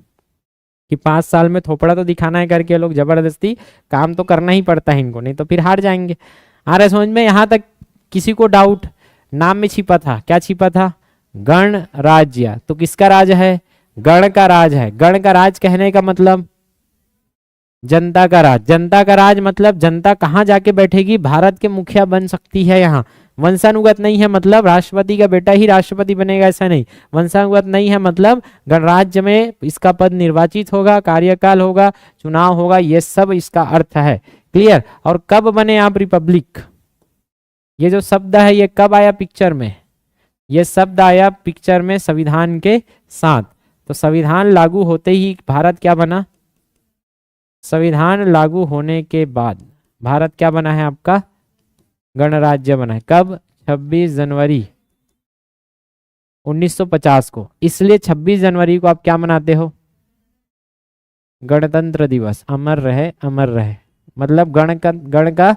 कि 5 साल में थोपड़ा तो दिखाना है करके लोग जबरदस्ती काम तो करना ही पड़ता है इनको, नहीं तो फिर हार जाएंगे। आ रहा है समझ में? यहाँ तक किसी को डाउट? नाम में छिपा था, क्या छिपा था? गण राज्य। तो किसका राज है? गण का राज है। गण का राज कहने का मतलब जनता का राज। जनता का राज मतलब जनता कहाँ जाके बैठेगी? भारत के मुखिया बन सकती है। यहाँ वंशानुगत नहीं है मतलब राष्ट्रपति का बेटा ही राष्ट्रपति बनेगा, ऐसा नहीं। वंशानुगत नहीं है मतलब गणराज्य में इसका पद निर्वाचित होगा, कार्यकाल होगा, चुनाव होगा, ये सब इसका अर्थ है। क्लियर? और कब बने आप रिपब्लिक? ये जो शब्द है ये कब आया पिक्चर में? ये शब्द आया पिक्चर में संविधान के साथ। तो संविधान लागू होते ही भारत क्या बना? संविधान लागू होने के बाद भारत क्या बना है आपका? गणराज्य बना है। कब? 26 जनवरी 1950 को। इसलिए 26 जनवरी को आप क्या मनाते हो? गणतंत्र दिवस। अमर रहे, अमर रहे, मतलब गण का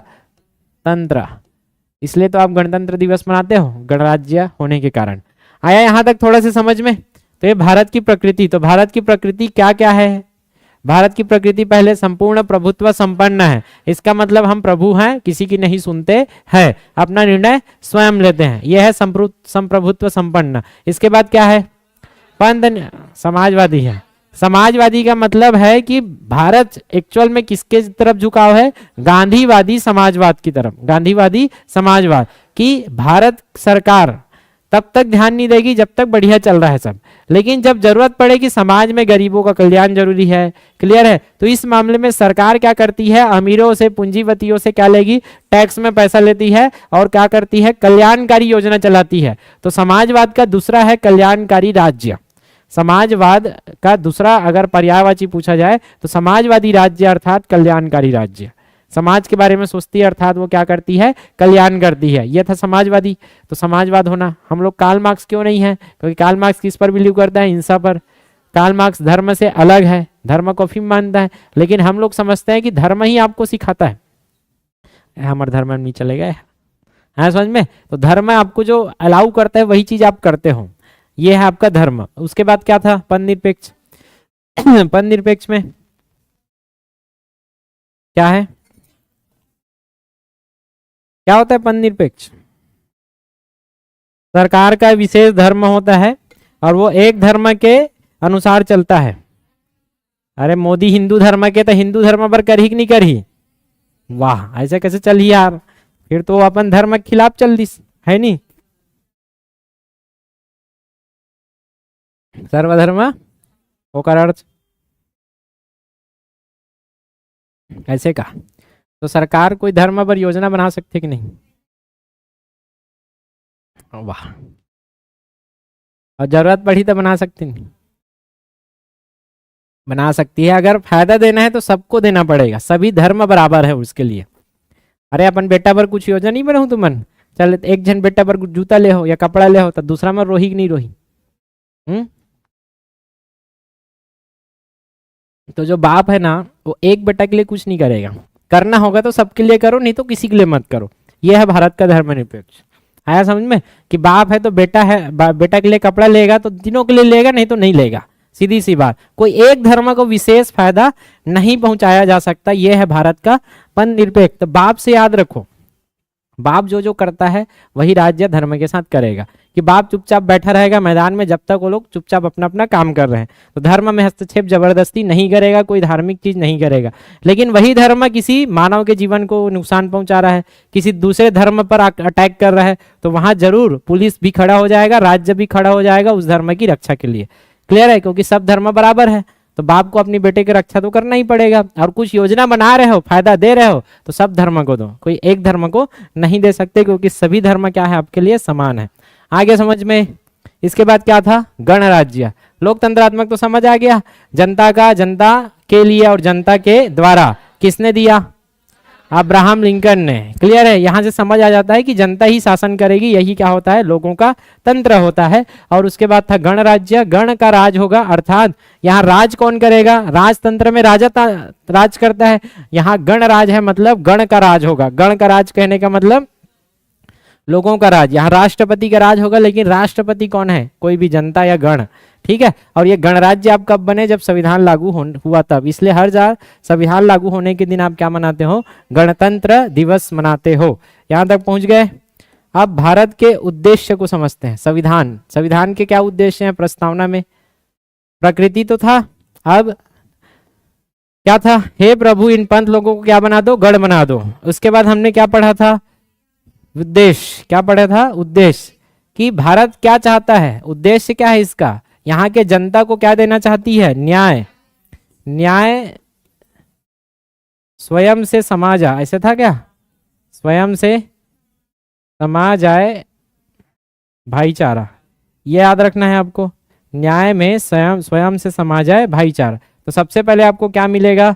तंत्र, इसलिए तो आप गणतंत्र दिवस मनाते हो, गणराज्य होने के कारण। आया यहां तक थोड़ा सा समझ में? तो ये भारत की प्रकृति। तो भारत की प्रकृति क्या क्या है? भारत की प्रकृति पहले संपूर्ण प्रभुत्व संपन्न है। इसका मतलब हम प्रभु हैं, किसी की नहीं सुनते हैं, अपना निर्णय स्वयं लेते हैं। यह है संप्रभुत्व संपन्न। इसके बाद क्या है? पंथ समाजवादी है। समाजवादी का मतलब है कि भारत एक्चुअल में किसके तरफ झुकाव है? गांधीवादी समाजवाद की तरफ। गांधीवादी समाजवाद कि भारत सरकार तब तक ध्यान नहीं देगी जब तक बढ़िया चल रहा है सब, लेकिन जब जरूरत पड़े कि समाज में गरीबों का कल्याण जरूरी है, क्लियर है, तो इस मामले में सरकार क्या करती है? अमीरों से, पूंजीपतियों से क्या लेगी? टैक्स में पैसा लेती है और क्या करती है? कल्याणकारी योजना चलाती है। तो समाजवाद का दूसरा है कल्याणकारी राज्य। समाजवाद का दूसरा अगर पर्यायवाची पूछा जाए तो समाजवादी राज्य अर्थात कल्याणकारी राज्य। समाज के बारे में सोचती है अर्थात वो क्या करती है? कल्याण करती है। ये था समाजवादी। तो समाजवाद होना। हम लोग कार्ल मार्क्स क्यों नहीं है? क्योंकि कार्ल मार्क्स किस पर बिलीव करता है? हिंसा पर। कार्ल मार्क्स धर्म से अलग है, धर्म को फिर मानता है, लेकिन हम लोग समझते हैं कि धर्म ही आपको सिखाता है। हमारे धर्म में नहीं चलेगा है, समझ में? तो धर्म आपको जो अलाउ करता है वही चीज आप करते हो, ये है आपका धर्म। उसके बाद क्या था? पद निरपेक्ष। पद निरपेक्ष में क्या है? क्या होता है पद निरपेक्ष? सरकार का विशेष धर्म होता है और वो एक धर्म के अनुसार चलता है। अरे मोदी हिंदू धर्म के, तो हिंदू धर्म पर कर ही नहीं कर ही? वाह, ऐसे कैसे चल ही यार, फिर तो अपन धर्म के खिलाफ चल दी है नहीं। सर्वधर्म होकर अर्थ ऐसे का। तो सरकार कोई धर्म पर योजना बना सकती कि नहीं? वाह, और जरूरत पड़ी तो बना सकती नहीं? बना सकती है। अगर फायदा देना है तो सबको देना पड़ेगा, सभी धर्म बराबर है उसके लिए। अरे अपन बेटा पर कुछ योजना नहीं बनाऊ तुमन, चल एक जन बेटा पर कुछ जूता ले हो या कपड़ा ले हो तो दूसरा में रोही नहीं रोही। तो जो बाप है ना वो एक बेटा के लिए कुछ नहीं करेगा, करना होगा तो सबके लिए करो, नहीं तो किसी के लिए मत करो। यह है भारत का धर्मनिरपेक्ष। आया समझ में? कि बाप है तो बेटा है, बेटा के लिए कपड़ा लेगा तो तीनों के लिए लेगा, नहीं तो नहीं लेगा। सीधी सी बात, कोई एक धर्म को विशेष फायदा नहीं पहुंचाया जा सकता। यह है भारत का पद निरपेक्ष। तो बाप से याद रखो, बाप जो जो करता है वही राज्य धर्म के साथ करेगा। कि बाप चुपचाप बैठा रहेगा मैदान में जब तक वो लोग चुपचाप अपना अपना काम कर रहे हैं, तो धर्म में हस्तक्षेप जबरदस्ती नहीं करेगा, कोई धार्मिक चीज नहीं करेगा। लेकिन वही धर्म किसी मानव के जीवन को नुकसान पहुंचा रहा है, किसी दूसरे धर्म पर अटैक कर रहा है, तो वहां जरूर पुलिस भी खड़ा हो जाएगा, राज्य भी खड़ा हो जाएगा उस धर्म की रक्षा के लिए। क्लियर है? क्योंकि सब धर्म बराबर है, तो बाप को अपनी बेटे की रक्षा तो करना ही पड़ेगा। और कुछ योजना बना रहे हो, फायदा दे रहे हो, तो सब धर्म को दो, कोई एक धर्म को नहीं दे सकते, क्योंकि सभी धर्म क्या है? आपके लिए समान है। आगे समझ में? इसके बाद क्या था? गणराज्य। लोकतंत्रात्मक तो समझ आ गया, जनता का जनता के लिए और जनता के द्वारा। किसने दिया? अब्राहम लिंकन ने। क्लियर है? यहां से समझ आ जाता है कि जनता ही शासन करेगी, यही क्या होता है? लोगों का तंत्र होता है। और उसके बाद था गणराज्य। गण का राज होगा, अर्थात यहाँ राज कौन करेगा? राजतंत्र में राजा राज करता है, यहाँ गण राज है, मतलब गण का राज होगा। गण का राज कहने का मतलब लोगों का राज। यहाँ राष्ट्रपति का राज होगा, लेकिन राष्ट्रपति कौन है? कोई भी जनता या गण। ठीक है? और ये गणराज्य आप कब बने? जब संविधान लागू हुआ तब। इसलिए हर संविधान लागू होने के दिन आप क्या मनाते हो? गणतंत्र दिवस मनाते हो। यहां तक पहुंच गए? अब भारत के उद्देश्य को समझते हैं। संविधान के क्या उद्देश्य हैं? प्रस्तावना में प्रकृति तो था, अब क्या था? हे प्रभु इन पंथ लोगों को क्या बना दो? गण बना दो। उसके बाद हमने क्या पढ़ा था? उद्देश्य। क्या पढ़ा था? उद्देश्य, कि भारत क्या चाहता है, उद्देश्य क्या है इसका? यहाँ के जनता को क्या देना चाहती है? न्याय। न्याय स्वयं से समाज आए, ऐसे था क्या? स्वयं से समाज आए, भाईचारा, ये याद रखना है आपको। न्याय में स्वयं स्वयं से समा जाए भाईचारा। तो सबसे पहले आपको क्या मिलेगा?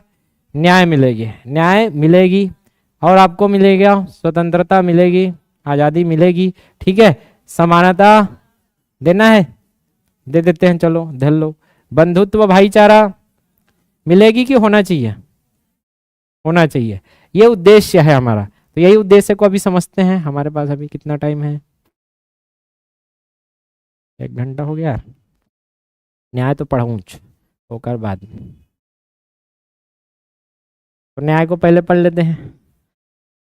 न्याय मिलेगी, न्याय मिलेगी और आपको मिलेगा स्वतंत्रता मिलेगी, आज़ादी मिलेगी, ठीक है। समानता देना है, दे देते हैं, चलो धर लो। बंधुत्व भाईचारा मिलेगी कि होना चाहिए? होना चाहिए, ये उद्देश्य है हमारा। तो यही उद्देश्य को अभी समझते हैं। हमारे पास अभी कितना टाइम है? 1 घंटा हो गया। न्याय तो पढ़ूं होकर बाद, तो न्याय को पहले पढ़ लेते हैं।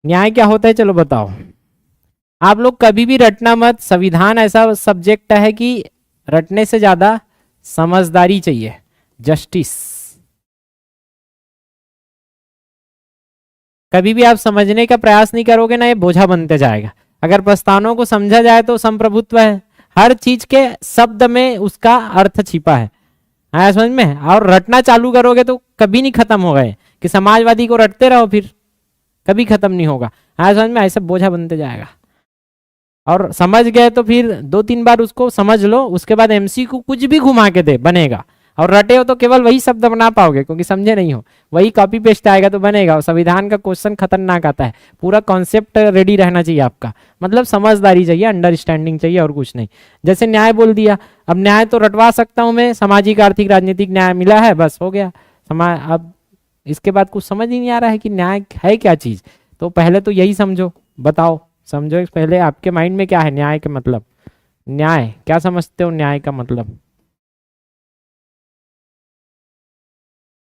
न्याय क्या होता है चलो बताओ। आप लोग कभी भी रटना मत, संविधान ऐसा सब्जेक्ट है कि रटने से ज्यादा समझदारी चाहिए, जस्टिस। कभी भी आप समझने का प्रयास नहीं करोगे ना, ये बोझा बनते जाएगा। अगर प्रस्तावनाओं को समझा जाए तो संप्रभुत्व है, हर चीज के शब्द में उसका अर्थ छिपा है, आया समझ में। और रटना चालू करोगे तो कभी नहीं खत्म होगा, कि समाजवादी को रटते रहो फिर कभी खत्म नहीं होगा, आया समझ में। ऐसा बोझा बनते जाएगा। और समझ गए तो फिर 2-3 बार उसको समझ लो, उसके बाद एमसी को कुछ भी घुमा के दे बनेगा। और रटे हो तो केवल वही शब्द बना पाओगे, क्योंकि समझे नहीं हो, वही कॉपी पेस्ट आएगा तो बनेगा। और संविधान का क्वेश्चन खतरनाक आता है, पूरा कॉन्सेप्ट रेडी रहना चाहिए आपका, मतलब समझदारी चाहिए, अंडरस्टैंडिंग चाहिए, और कुछ नहीं। जैसे न्याय बोल दिया, अब न्याय तो रटवा सकता हूं मैं, सामाजिक आर्थिक राजनीतिक न्याय मिला है, बस हो गया। अब इसके बाद कुछ समझ ही नहीं आ रहा है कि न्याय है क्या चीज। तो पहले तो यही समझो, बताओ समझो पहले आपके माइंड में क्या है न्याय का मतलब। न्याय क्या समझते हो? न्याय का मतलब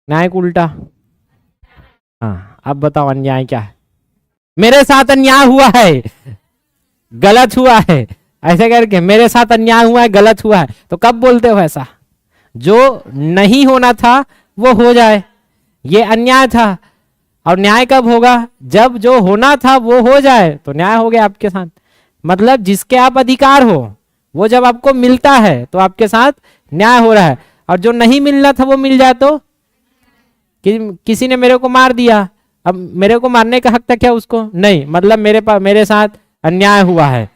न्याय को उल्टा। हाँ, अब बताओ अन्याय क्या है? मेरे साथ अन्याय हुआ है, गलत हुआ है, ऐसे करके मेरे साथ अन्याय हुआ है, गलत हुआ है, तो कब बोलते हो ऐसा? जो नहीं होना था वो हो जाए, ये अन्याय था। और न्याय कब होगा? जब जो होना था वो हो जाए, तो न्याय हो गया आपके साथ। मतलब जिसके आप अधिकार हो वो जब आपको मिलता है तो आपके साथ न्याय हो रहा है। और जो नहीं मिलना था वो मिल जाए तो किसी ने मेरे को मार दिया, अब मेरे को मारने का हक था क्या उसको? नहीं, मतलब मेरे साथ अन्याय हुआ है,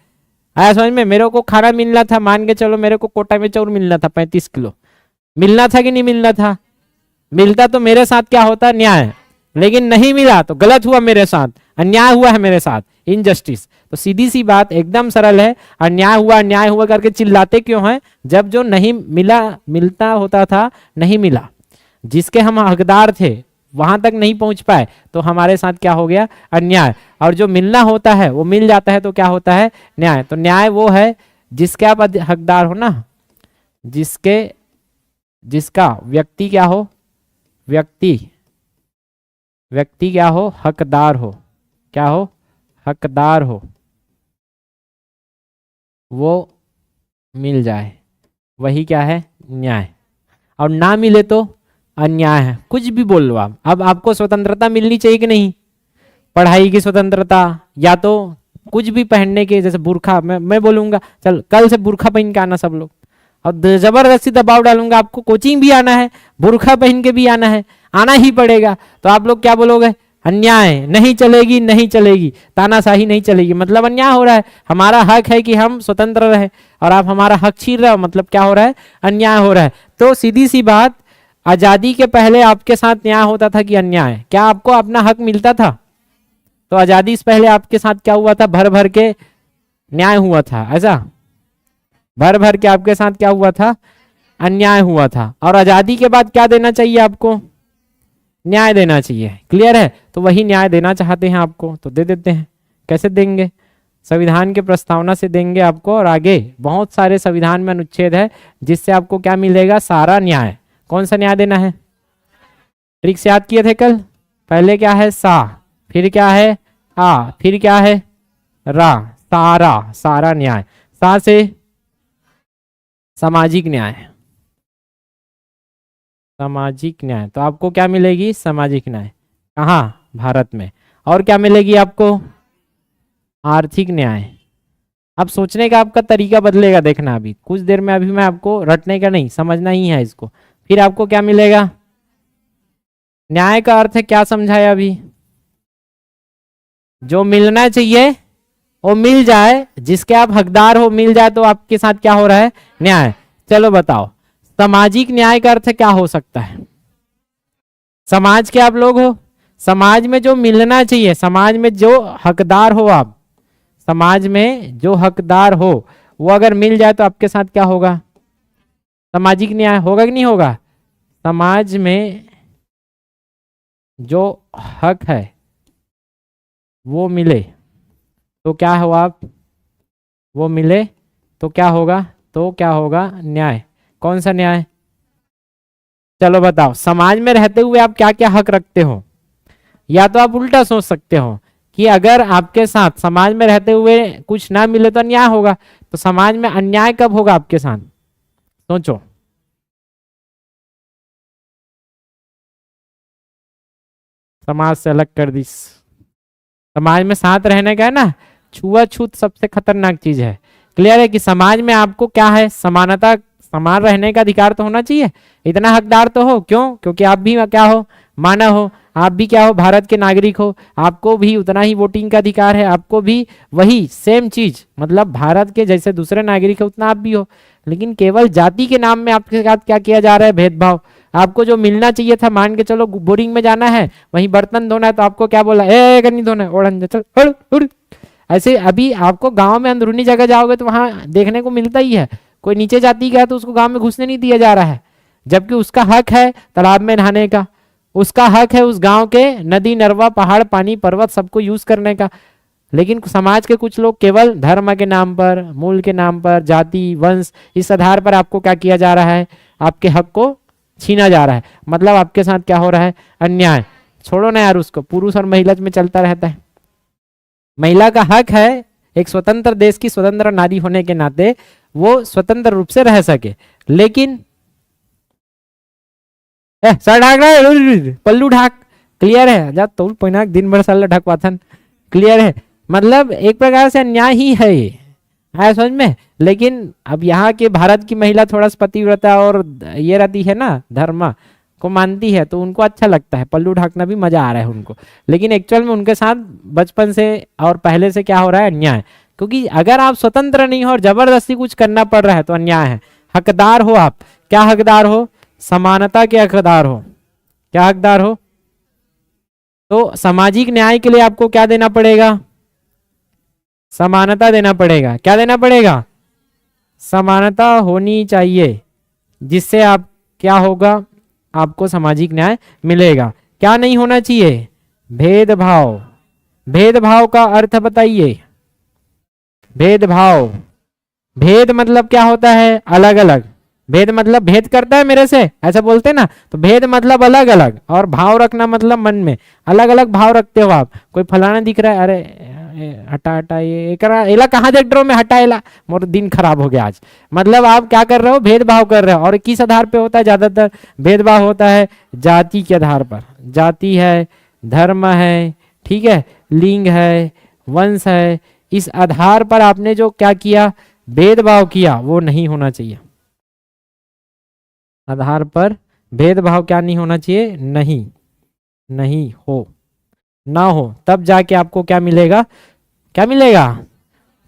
आया समझ में। मेरे को खाना मिलना था, मान के चलो मेरे को कोटा में चाउर मिलना था 35 किलो, मिलना था कि नहीं मिलना था? मिलता तो मेरे साथ क्या होता? न्याय। लेकिन नहीं मिला तो गलत हुआ, मेरे साथ अन्याय हुआ है, मेरे साथ इनजस्टिस। तो सीधी सी बात एकदम सरल है, अन्याय हुआ करके चिल्लाते क्यों हैं? जब जो नहीं मिला मिलता होता था नहीं मिला, जिसके हम हकदार थे वहां तक नहीं पहुंच पाए, तो हमारे साथ क्या हो गया? अन्याय। और जो मिलना होता है वो मिल जाता है तो क्या होता है? न्याय। तो न्याय वो है जिसके आप हकदार हो ना, जिसका व्यक्ति क्या हो? व्यक्ति क्या हो? हकदार हो। क्या हो? हकदार हो, वो मिल जाए, वही क्या है? न्याय। और ना मिले तो अन्याय है। कुछ भी बोल लो आप। अब आपको स्वतंत्रता मिलनी चाहिए कि नहीं? पढ़ाई की स्वतंत्रता, या तो कुछ भी पहनने के, जैसे बुर्खा, मैं बोलूंगा चल कल से बुर्खा पहन के आना सब लोग, और जबरदस्ती दबाव डालूंगा आपको कोचिंग भी आना है, बुर्खा पहन के भी आना है, आना ही पड़ेगा, तो आप लोग क्या बोलोगे? अन्याय, नहीं चलेगी, नहीं चलेगी, तानाशाही नहीं चलेगी, मतलब अन्याय हो रहा है। हमारा हक है कि हम स्वतंत्र रहे, और आप हमारा हक छीन रहे हो, मतलब क्या हो रहा है? अन्याय हो रहा है। तो सीधी सी बात, आजादी के पहले आपके साथ न्याय होता था कि अन्याय? क्या आपको अपना हक मिलता था? तो आजादी से पहले आपके साथ क्या हुआ था? भर भर के न्याय हुआ था, ऐसा भर भर के आपके साथ क्या हुआ था? अन्याय हुआ था। और आजादी के बाद क्या देना चाहिए आपको? न्याय देना चाहिए। क्लियर है? तो वही न्याय देना चाहते हैं आपको, तो दे देते हैं। कैसे देंगे? संविधान के प्रस्तावना से देंगे आपको, और आगे बहुत सारे संविधान में अनुच्छेद है जिससे आपको क्या मिलेगा? सारा न्याय। कौन सा न्याय देना है? ट्रिक से याद किए थे कल? पहले क्या है? सा, फिर क्या है? आ, फिर क्या है? रा, सारा, सारा न्याय। सा से सामाजिक न्याय, सामाजिक न्याय। तो आपको क्या मिलेगी? सामाजिक न्याय। कहाँ? भारत में। और क्या मिलेगी आपको? आर्थिक न्याय। अब सोचने का आपका तरीका बदलेगा, देखना अभी कुछ देर में। अभी मैं आपको रटने का नहीं, समझना ही है इसको। फिर आपको क्या मिलेगा? न्याय का अर्थ क्या समझाया अभी? जो मिलना चाहिए वो मिल जाए, जिसके आप हकदार हो मिल जाए, तो आपके साथ क्या हो रहा है? न्याय। चलो बताओ, सामाजिक न्याय का अर्थ क्या हो सकता है? समाज के आप लोग हो, समाज में जो मिलना चाहिए, समाज में जो हकदार हो आप, समाज में जो हकदार हो वो अगर मिल जाए तो आपके साथ क्या होगा? सामाजिक न्याय होगा कि नहीं होगा? समाज में जो हक है वो मिले तो क्या हो आप? वो मिले तो क्या होगा? तो क्या होगा? न्याय। कौन सा न्याय? चलो बताओ, समाज में रहते हुए आप क्या क्या हक रखते हो? या तो आप उल्टा सोच सकते हो कि अगर आपके साथ समाज में रहते हुए कुछ ना मिले तो अन्याय होगा, तो समाज में अन्याय कब होगा आपके साथ? सोचो। समाज से अलग कर दी। समाज में साथ रहने का है ना, छुआछूत सबसे खतरनाक चीज है। क्लियर है कि समाज में आपको क्या है? समानता, समान रहने का अधिकार तो होना चाहिए, इतना हकदार तो हो। क्यों? क्योंकि आप भी क्या हो? मानव हो। आप भी क्या हो? भारत के नागरिक हो। आपको भी उतना ही वोटिंग का अधिकार है, आपको भी वही सेम चीज, मतलब भारत के जैसे दूसरे नागरिक है उतना आप भी हो। लेकिन केवल जाति के नाम में आपके साथ क्या किया जा रहा है? भेदभाव। आपको जो मिलना चाहिए था, मान के चलो बोरिंग में जाना है, वहीं बर्तन धोना है, तो आपको क्या बोला? ए नहीं धोना है, ओढ़न जा, चल उड़ उड़। ऐसे अभी आपको गांव में अंदरूनी जगह जाओगे तो वहां देखने को मिलता ही है, कोई नीचे जाति का है तो उसको गांव में घुसने नहीं दिया जा रहा है, जबकि उसका हक है तालाब में नहाने का, उसका हक है उस गांव के नदी नरवा पहाड़ पानी पर्वत सबको यूज करने का। लेकिन समाज के कुछ लोग केवल धर्म के नाम पर, मूल के नाम पर, जाति वंश, इस आधार पर आपको क्या किया जा रहा है? आपके हक को छीना जा रहा है। मतलब आपके साथ क्या हो रहा है? अन्याय। छोड़ो ना यार उसको, पुरुष और महिला में चलता रहता है। महिला का हक है एक स्वतंत्र देश की स्वतंत्र नारी होने के नाते वो स्वतंत्र रूप से रह सके। लेकिन सर ढाक रहा है, पल्लू ढाक। क्लियर है? जा तो पहिना दिन भर साल ढकवाथन। क्लियर है? मतलब एक प्रकार से अन्याय ही है ये, है समझ में। लेकिन अब यहाँ के भारत की महिला थोड़ा पतिव्रता और ये रहती है ना, धर्म को मानती है, तो उनको अच्छा लगता है पल्लू ढाकना, भी मजा आ रहा है उनको। लेकिन एक्चुअल में उनके साथ बचपन से और पहले से क्या हो रहा है? अन्याय। क्योंकि अगर आप स्वतंत्र नहीं हो और जबरदस्ती कुछ करना पड़ रहा है तो अन्याय है। हकदार हो आप, क्या हकदार हो? समानता के हकदार हो। क्या हकदार हो? तो सामाजिक न्याय के लिए आपको क्या देना पड़ेगा? समानता देना पड़ेगा। क्या देना पड़ेगा? समानता होनी चाहिए, जिससे आप क्या होगा? आपको सामाजिक न्याय मिलेगा। क्या नहीं होना चाहिए? भेदभाव। भेदभाव का अर्थ बताइए। भेदभाव, भेद मतलब क्या होता है? अलग अलग। भेद मतलब भेद करता है मेरे से, ऐसा बोलते हैं ना, तो भेद मतलब अलग अलग, और भाव रखना मतलब मन में अलग अलग भाव रखते हो आप। कोई फलाना दिख रहा है, अरे हटा हटा, ये एला कहाँ देख रहे हो? मैं हटा एला, मोर दिन खराब हो गया आज। मतलब आप क्या कर रहे हो? भेदभाव कर रहे हो। और किस आधार पे होता है? ज्यादातर भेदभाव होता है जाति के आधार पर। जाति है, धर्म है, ठीक है, लिंग है, वंश है, इस आधार पर आपने जो क्या किया? भेदभाव किया, वो नहीं होना चाहिए। आधार पर भेदभाव क्या नहीं होना चाहिए? नहीं, नहीं हो, ना हो, तब जाके आपको क्या मिलेगा? क्या मिलेगा?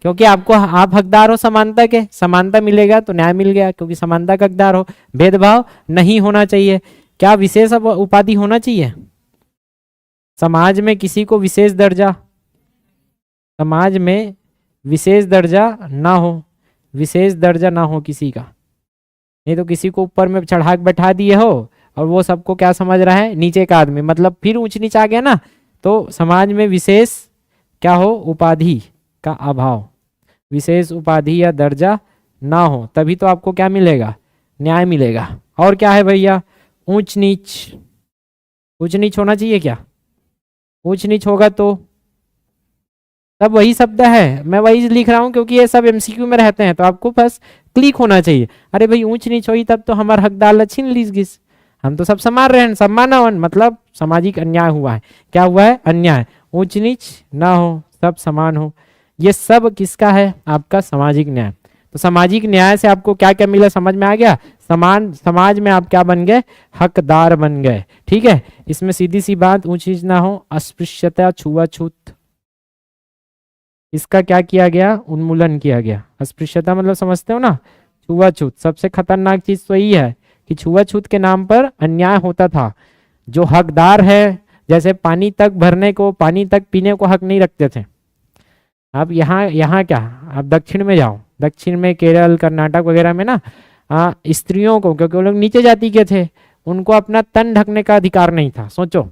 क्योंकि आपको, आप हकदार हो समानता के, समानता मिलेगा तो न्याय मिल गया, क्योंकि समानता का हकदार हो। भेदभाव नहीं होना चाहिए। क्या विशेष उपाधि होना चाहिए? समाज में किसी को विशेष दर्जा, समाज में विशेष दर्जा ना हो, विशेष दर्जा ना हो किसी का। नहीं तो किसी को ऊपर में चढ़ा के बैठा दिए हो और वो सबको क्या समझ रहा है? नीचे का आदमी, मतलब फिर ऊंच नीच आ गया ना। तो समाज में विशेष क्या हो? उपाधि का अभाव, विशेष उपाधि या दर्जा ना हो, तभी तो आपको क्या मिलेगा? न्याय मिलेगा। और क्या है भैया? ऊंच नीच। ऊंच नीच होना चाहिए क्या? ऊंच नीच होगा तो तब वही शब्द है, मैं वही लिख रहा हूं क्योंकि ये सब एमसीक्यू में रहते हैं, तो आपको बस क्लिक होना चाहिए। अरे भाई ऊंच नीच हुई तब तो हमारा हकदार छीन लीस गिस, हम तो सब समान रहे, सम्मानवन, मतलब सामाजिक अन्याय हुआ है। क्या हुआ है? अन्याय। ऊंच नीच ना हो, सब समान हो, ये सब किसका है? आपका सामाजिक न्याय। तो सामाजिक न्याय से आपको क्या क्या मिला? समझ में आ गया? समान समाज में आप क्या बन गए? हकदार बन गए। ठीक है, इसमें सीधी सी बात, ऊंच नीच ना हो, अस्पृश्यता, छुआछूत इसका क्या किया गया, उन्मूलन किया गया। अस्पृश्यता मतलब समझते हो ना, छुआछूत। सबसे खतरनाक चीज तो यही है कि छुआछूत के नाम पर अन्याय होता था। जो हकदार है, जैसे पानी तक भरने को, पानी तक पीने को हक नहीं रखते थे। अब यहाँ क्या, आप दक्षिण में जाओ, दक्षिण में केरल कर्नाटक वगैरह में ना, स्त्रियों को, क्योंकि वो लोग नीचे जाति के थे, उनको अपना तन ढकने का अधिकार नहीं था। सोचो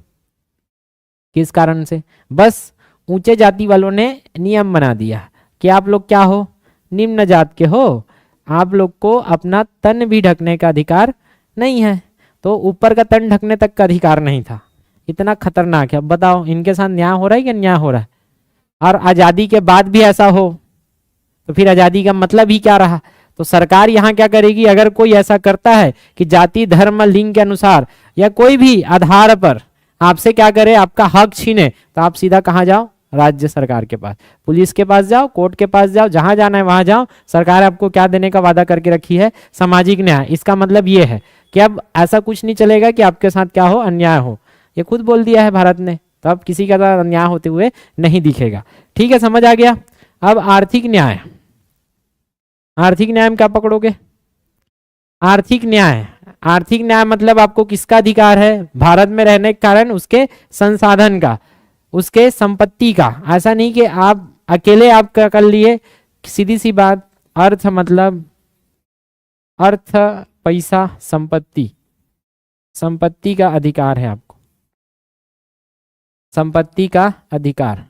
किस कारण से, बस ऊंचे जाति वालों ने नियम बना दिया कि आप लोग क्या हो, निम्न जात के हो, आप लोग को अपना तन भी ढकने का अधिकार नहीं है। तो ऊपर का तन ढकने तक का अधिकार नहीं था। इतना खतरनाक है। अब बताओ इनके साथ न्याय हो रहा है कि अन्याय हो रहा है? और आज़ादी के बाद भी ऐसा हो तो फिर आज़ादी का मतलब ही क्या रहा? तो सरकार यहाँ क्या करेगी, अगर कोई ऐसा करता है कि जाति धर्म लिंग के अनुसार या कोई भी आधार पर आपसे क्या करे, आपका हक छीने, तो आप सीधा कहाँ जाओ, राज्य सरकार के पास, पुलिस के पास जाओ, कोर्ट के पास जाओ, जहां जाना है वहां जाओ। सरकार आपको क्या देने का वादा करके रखी है, सामाजिक न्याय। इसका मतलब ये है कि अब ऐसा कुछ नहीं चलेगा कि आपके साथ क्या हो, अन्याय हो। ये खुद बोल दिया है भारत ने, तो अब किसी का साथ अन्याय होते हुए नहीं दिखेगा। ठीक है, समझ आ गया। अब आर्थिक न्याय, आर्थिक न्याय में क्या पकड़ोगे, आर्थिक न्याय। आर्थिक न्याय मतलब आपको किसका अधिकार है, भारत में रहने के कारण उसके संसाधन का, उसके संपत्ति का। ऐसा नहीं कि आप अकेले आप कर लिए, सीधी सी बात। अर्थ मतलब अर्थ, पैसा, संपत्ति, संपत्ति का अधिकार है आपको, संपत्ति का अधिकार।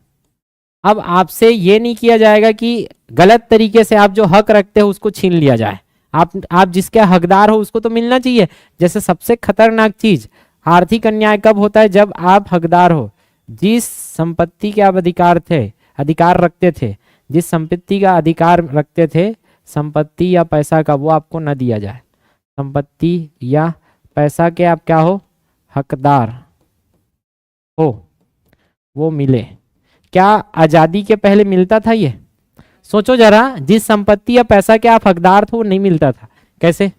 अब आपसे ये नहीं किया जाएगा कि गलत तरीके से आप जो हक रखते हो उसको छीन लिया जाए। आप जिसके हकदार हो उसको तो मिलना चाहिए। जैसे सबसे खतरनाक चीज आर्थिक अन्याय कब होता है, जब आप हकदार हो, जिस संपत्ति के आप अधिकार रखते थे, जिस संपत्ति का अधिकार रखते थे, संपत्ति या पैसा का, वो आपको न दिया जाए। संपत्ति या पैसा के आप क्या हो, हकदार हो, वो मिले। क्या आजादी के पहले मिलता था ये? सोचो जरा, जिस संपत्ति या पैसा के आप हकदार थे वो नहीं मिलता था। कैसे?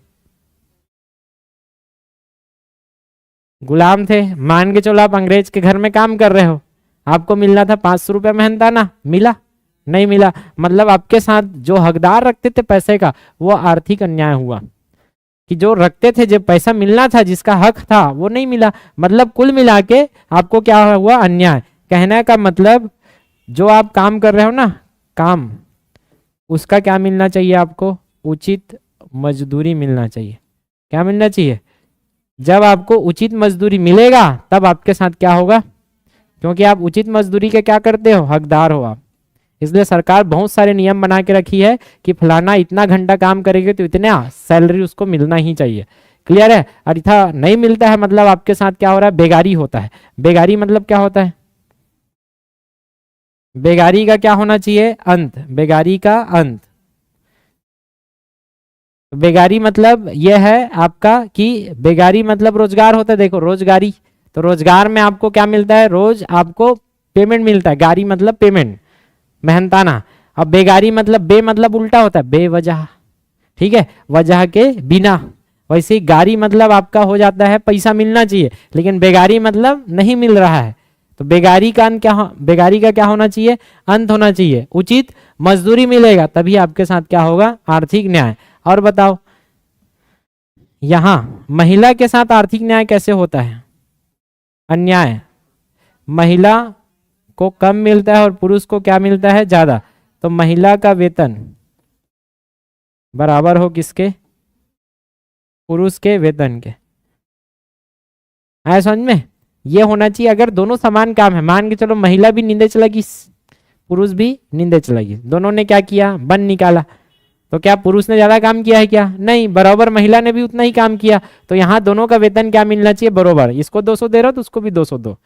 गुलाम थे। मान के चलो आप अंग्रेज के घर में काम कर रहे हो, आपको मिलना था 500 रुपये मेहनताना, मिला? नहीं मिला। मतलब आपके साथ जो हकदार रखते थे पैसे का, वो आर्थिक अन्याय हुआ कि जो रखते थे, जो पैसा मिलना था, जिसका हक था, वो नहीं मिला। मतलब कुल मिला के आपको क्या हुआ, अन्याय। कहने का मतलब जो आप काम कर रहे हो ना, काम, उसका क्या मिलना चाहिए आपको, उचित मजदूरी मिलना चाहिए। क्या मिलना चाहिए? जब आपको उचित मजदूरी मिलेगा तब आपके साथ क्या होगा, क्योंकि आप उचित मजदूरी के क्या करते हो, हकदार हो आप। इसलिए सरकार बहुत सारे नियम बना के रखी है कि फलाना इतना घंटा काम करेंगे तो इतना सैलरी उसको मिलना ही चाहिए। क्लियर है? और इतना नहीं मिलता है मतलब आपके साथ क्या हो रहा है, बेगारी होता है। बेगारी मतलब क्या होता है, बेगारी का क्या होना चाहिए, अंत। बेगारी का अंत। बेगारी मतलब यह है आपका कि बेगारी मतलब रोजगार होता है। देखो रोजगारी, तो रोजगार में आपको क्या मिलता है, रोज आपको पेमेंट मिलता है। गारी मतलब पेमेंट, मेहनताना। अब बेगारी मतलब बे मतलब उल्टा होता है, बेवजह। ठीक है, वजह के बिना। वैसे ही गारी मतलब आपका हो जाता है पैसा मिलना चाहिए, लेकिन बेगारी मतलब नहीं मिल रहा है। तो बेगारी का अंत क्या, बेगारी का क्या होना चाहिए, अंत होना चाहिए। उचित मजदूरी मिलेगा तभी आपके साथ क्या होगा, आर्थिक न्याय। और बताओ यहां महिला के साथ आर्थिक न्याय कैसे होता है, अन्याय। महिला को कम मिलता है और पुरुष को क्या मिलता है, ज्यादा। तो महिला का वेतन बराबर हो किसके, पुरुष के वेतन के। आया समझ में? ये होना चाहिए अगर दोनों समान काम है। मान के चलो महिला भी नींदे चलेगी, पुरुष भी नींदे चलेगी, दोनों ने क्या किया, बन निकाला, तो क्या पुरुष ने ज्यादा काम किया है क्या? नहीं, बराबर महिला ने भी उतना ही काम किया। तो यहाँ दोनों का वेतन क्या मिलना चाहिए, बराबर। इसको 200 दे रहा हो तो उसको भी 200 दो।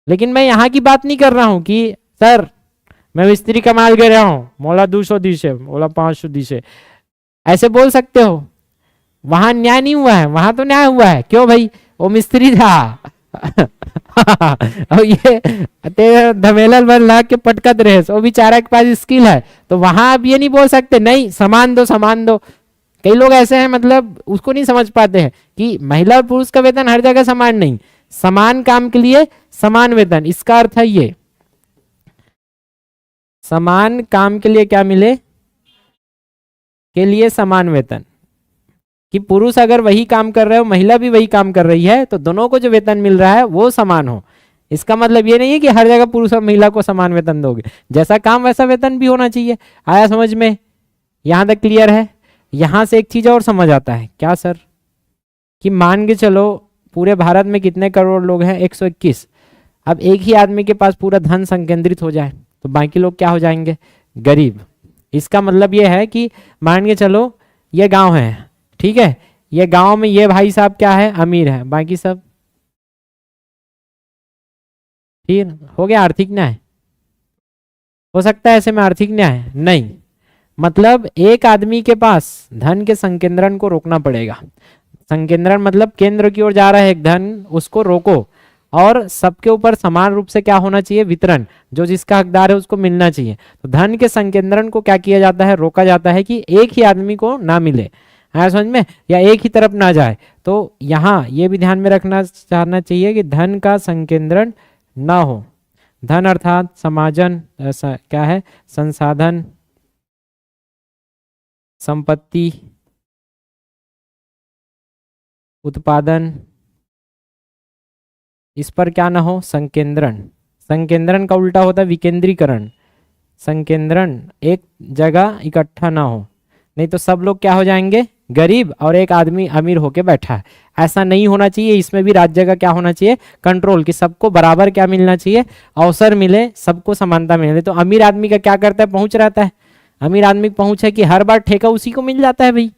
लेकिन मैं यहाँ की बात नहीं कर रहा हूँ कि सर मैं मिस्त्री कमाल के रहा हूँ, मोला 200 दीशे, मोला 500 दीशे, ऐसे बोल सकते हो। वहां न्याय नहीं हुआ है, वहां तो न्याय हुआ है। क्यों भाई, वो मिस्त्री था और ये तेरे धमेलल बन ला के पटकत रहे, वो बेचारा के पास स्किल है। तो वहां आप ये नहीं बोल सकते नहीं समान दो, समान दो। कई लोग ऐसे हैं मतलब उसको नहीं समझ पाते हैं कि महिला और पुरुष का वेतन हर जगह समान नहीं, समान काम के लिए समान वेतन। इसका अर्थ है ये समान काम के लिए क्या मिले, के लिए समान वेतन। कि पुरुष अगर वही काम कर रहे हो, महिला भी वही काम कर रही है, तो दोनों को जो वेतन मिल रहा है वो समान हो। इसका मतलब ये नहीं है कि हर जगह पुरुष और महिला को समान वेतन दोगे, जैसा काम वैसा वेतन भी होना चाहिए। आया समझ में? यहां तक क्लियर है? यहां से एक चीज और समझ आता है क्या सर, कि मान के चलो पूरे भारत में कितने करोड़ लोग हैं, 121। अब एक ही आदमी के पास पूरा धन संकेंद्रित हो जाए तो बाकी लोग क्या हो जाएंगे, गरीब। इसका मतलब ये है कि मान के चलो ये गांव है, ठीक है, ये गांव में ये भाई साहब क्या है, अमीर है, बाकी सब, फिर हो गया आर्थिक न्याय। हो सकता है ऐसे में आर्थिक न्याय नहीं, मतलब एक आदमी के पास धन के संकेंद्रण को रोकना पड़ेगा। संकेंद्रण मतलब केंद्र की ओर जा रहा है एक धन, उसको रोको, और सबके ऊपर समान रूप से क्या होना चाहिए, वितरण, जो जिसका हकदार है उसको मिलना चाहिए। तो धन के संकेंद्रण को क्या किया जाता है, रोका जाता है कि एक ही आदमी को ना मिले, है समझ में, या एक ही तरफ ना जाए। तो यहाँ ये भी ध्यान में रखना चाहना चाहिए कि धन का संकेंद्रण ना हो। धन अर्थात समाजन, क्या है, संसाधन, संपत्ति, उत्पादन, इस पर क्या ना हो, संकेंद्रण। संकेंद्रण का उल्टा होता है विकेंद्रीकरण। संकेंद्रण एक जगह इकट्ठा ना हो, नहीं तो सब लोग क्या हो जाएंगे, गरीब, और एक आदमी अमीर होके बैठा है। ऐसा नहीं होना चाहिए। इसमें भी राज्य का क्या होना चाहिए, कंट्रोल, कि सबको बराबर क्या मिलना चाहिए, अवसर मिले, सबको समानता मिले। तो अमीर आदमी का क्या करता है, पहुंच रहता है। अमीर आदमी की पहुंच है कि हर बार ठेका उसी को मिल जाता है भाई।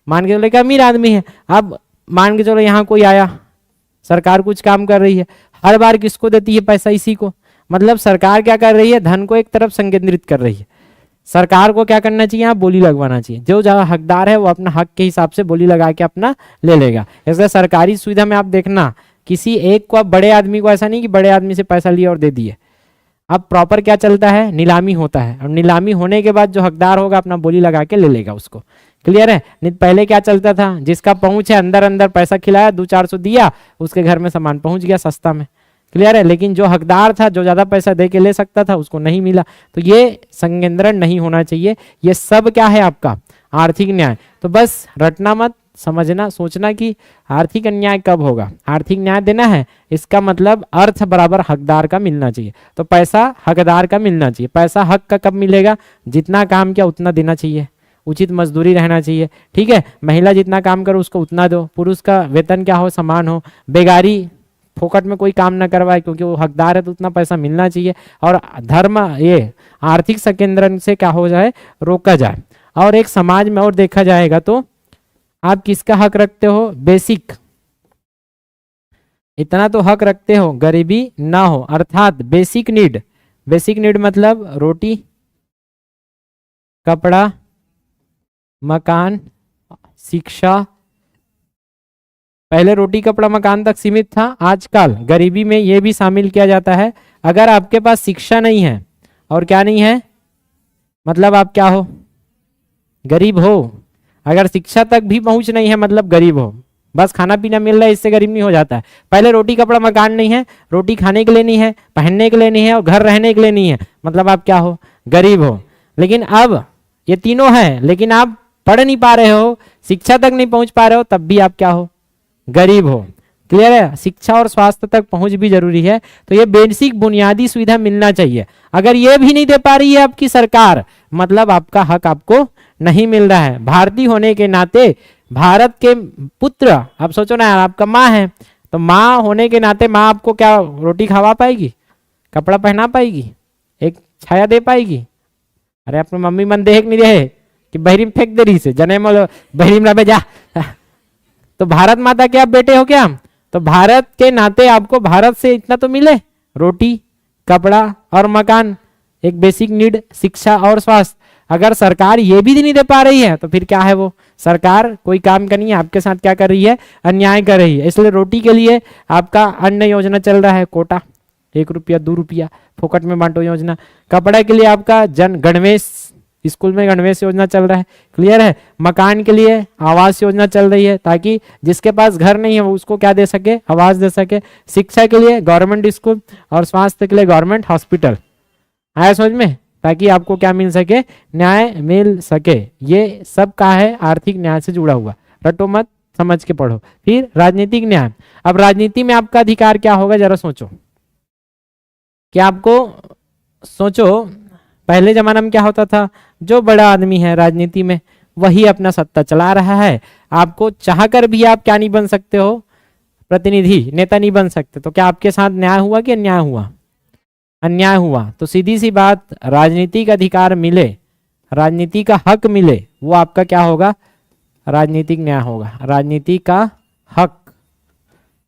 मान के चलो कि अमीर आदमी है, अब मान के चलो यहाँ कोई आया, सरकार कुछ काम कर रही है, हर बार किसको देती है पैसा, इसी को। मतलब सरकार क्या कर रही है, धन को एक तरफ संकेंद्रित कर रही है। सरकार को क्या करना चाहिए, यहाँ बोली लगवाना चाहिए। जो जहाँ हकदार है वो अपना हक के हिसाब से बोली लगा के अपना ले लेगा। इसलिए सरकारी सुविधा में आप देखना, किसी एक को, अब बड़े आदमी को ऐसा नहीं कि बड़े आदमी से पैसा लिया और दे दिए। अब प्रॉपर क्या चलता है, नीलामी होता है, और नीलामी होने के बाद जो हकदार होगा अपना बोली लगा के ले लेगा उसको। क्लियर है? नहीं पहले क्या चलता था, जिसका पहुंच है अंदर अंदर पैसा खिलाया, 200-400 दिया, उसके घर में सामान पहुंच गया सस्ता में। क्लियर है? लेकिन जो हकदार था, जो ज्यादा पैसा दे के ले सकता था, उसको नहीं मिला। तो ये संकेंद्रण नहीं होना चाहिए। ये सब क्या है आपका आर्थिक न्याय। तो बस रटना मत, समझना, सोचना कि आर्थिक अन्याय कब होगा। आर्थिक न्याय देना है, इसका मतलब अर्थ बराबर हकदार का मिलना चाहिए। तो पैसा हकदार का मिलना चाहिए। पैसा हक का कब मिलेगा, जितना काम किया उतना देना चाहिए, उचित मजदूरी रहना चाहिए, ठीक है। महिला जितना काम करो उसको उतना दो, पुरुष का वेतन क्या हो, समान हो, बेगारी फोकट में कोई काम ना करवाए क्योंकि वो हकदार है तो उतना पैसा मिलना चाहिए। और धर्म, ये आर्थिक संकेंद्रण से क्या हो जाए, रोका जाए। और एक समाज में और देखा जाएगा तो आप किसका हक रखते हो, बेसिक, इतना तो हक रखते हो गरीबी ना हो, अर्थात बेसिक नीड। बेसिक नीड मतलब रोटी, कपड़ा, मकान, शिक्षा। पहले रोटी कपड़ा मकान तक सीमित था, आजकल गरीबी में यह भी शामिल किया जाता है। अगर आपके पास शिक्षा नहीं है, और क्या नहीं है, मतलब आप क्या हो, गरीब हो। अगर शिक्षा तक भी पहुंच नहीं है मतलब गरीब हो, बस खाना पीना मिल रहा है इससे गरीब नहीं हो जाता है। पहले रोटी कपड़ा मकान नहीं है, रोटी खाने के लिए नहीं है, पहनने के लिए नहीं है, और घर रहने के लिए नहीं है, मतलब आप क्या हो, गरीब हो। लेकिन अब ये तीनों है, लेकिन आप पढ़ नहीं पा रहे हो, शिक्षा तक नहीं पहुंच पा रहे हो, तब भी आप क्या हो, गरीब हो। क्लियर है? शिक्षा और स्वास्थ्य तक पहुंच भी जरूरी है। तो ये बेसिक बुनियादी सुविधा मिलना चाहिए। अगर ये भी नहीं दे पा रही है आपकी सरकार, मतलब आपका हक आपको नहीं मिल रहा है। भारतीय होने के नाते, भारत के पुत्र, आप सोचो ना यार, आपका माँ है, तो माँ होने के नाते माँ आपको क्या रोटी खवा पाएगी, कपड़ा पहना पाएगी, एक छाया दे पाएगी? अरे अपने मम्मी मन देख नहीं रहे कि बहरीम फेंक दे रही से, जने मल बहरीम रबे जा। तो भारत माता के आप बेटे हो क्या? तो भारत के नाते आपको भारत से इतना तो मिले, रोटी कपड़ा और मकान, एक बेसिक नीड, शिक्षा और स्वास्थ्य। अगर सरकार ये भी नहीं दे पा रही है तो फिर क्या है, वो सरकार कोई काम का नहीं है, आपके साथ क्या कर रही है, अन्याय कर रही है। इसलिए रोटी के लिए आपका अन्न योजना चल रहा है, कोटा 1 रुपया 2 रुपया फोकट में बांटो योजना। कपड़े के लिए आपका जन गणवेश, स्कूल में गणवेश योजना चल रहा है। क्लियर है? मकान के लिए आवास योजना चल रही है, ताकि जिसके पास घर नहीं है वो उसको क्या दे सके, आवास दे सके। शिक्षा के लिए गवर्नमेंट स्कूल, और स्वास्थ्य के लिए गवर्नमेंट हॉस्पिटल। आया समझ में? ताकि आपको क्या मिल सके, न्याय मिल सके। ये सब का है आर्थिक न्याय से जुड़ा हुआ, रटो मत, समझ के पढ़ो। फिर राजनीतिक न्याय। अब राजनीति में आपका अधिकार क्या होगा, जरा सोचो। क्या आपको सोचो, पहले जमाना में क्या होता था, जो बड़ा आदमी है राजनीति में वही अपना सत्ता चला रहा है। आपको चाहकर भी आप क्या नहीं बन सकते हो, प्रतिनिधि, नेता नहीं बन सकते। तो क्या आपके साथ न्याय हुआ कि अन्याय हुआ? अन्याय हुआ। तो सीधी सी बात, राजनीतिक अधिकार मिले, राजनीति का हक मिले, वो आपका क्या होगा, राजनीतिक न्याय होगा। राजनीति का हक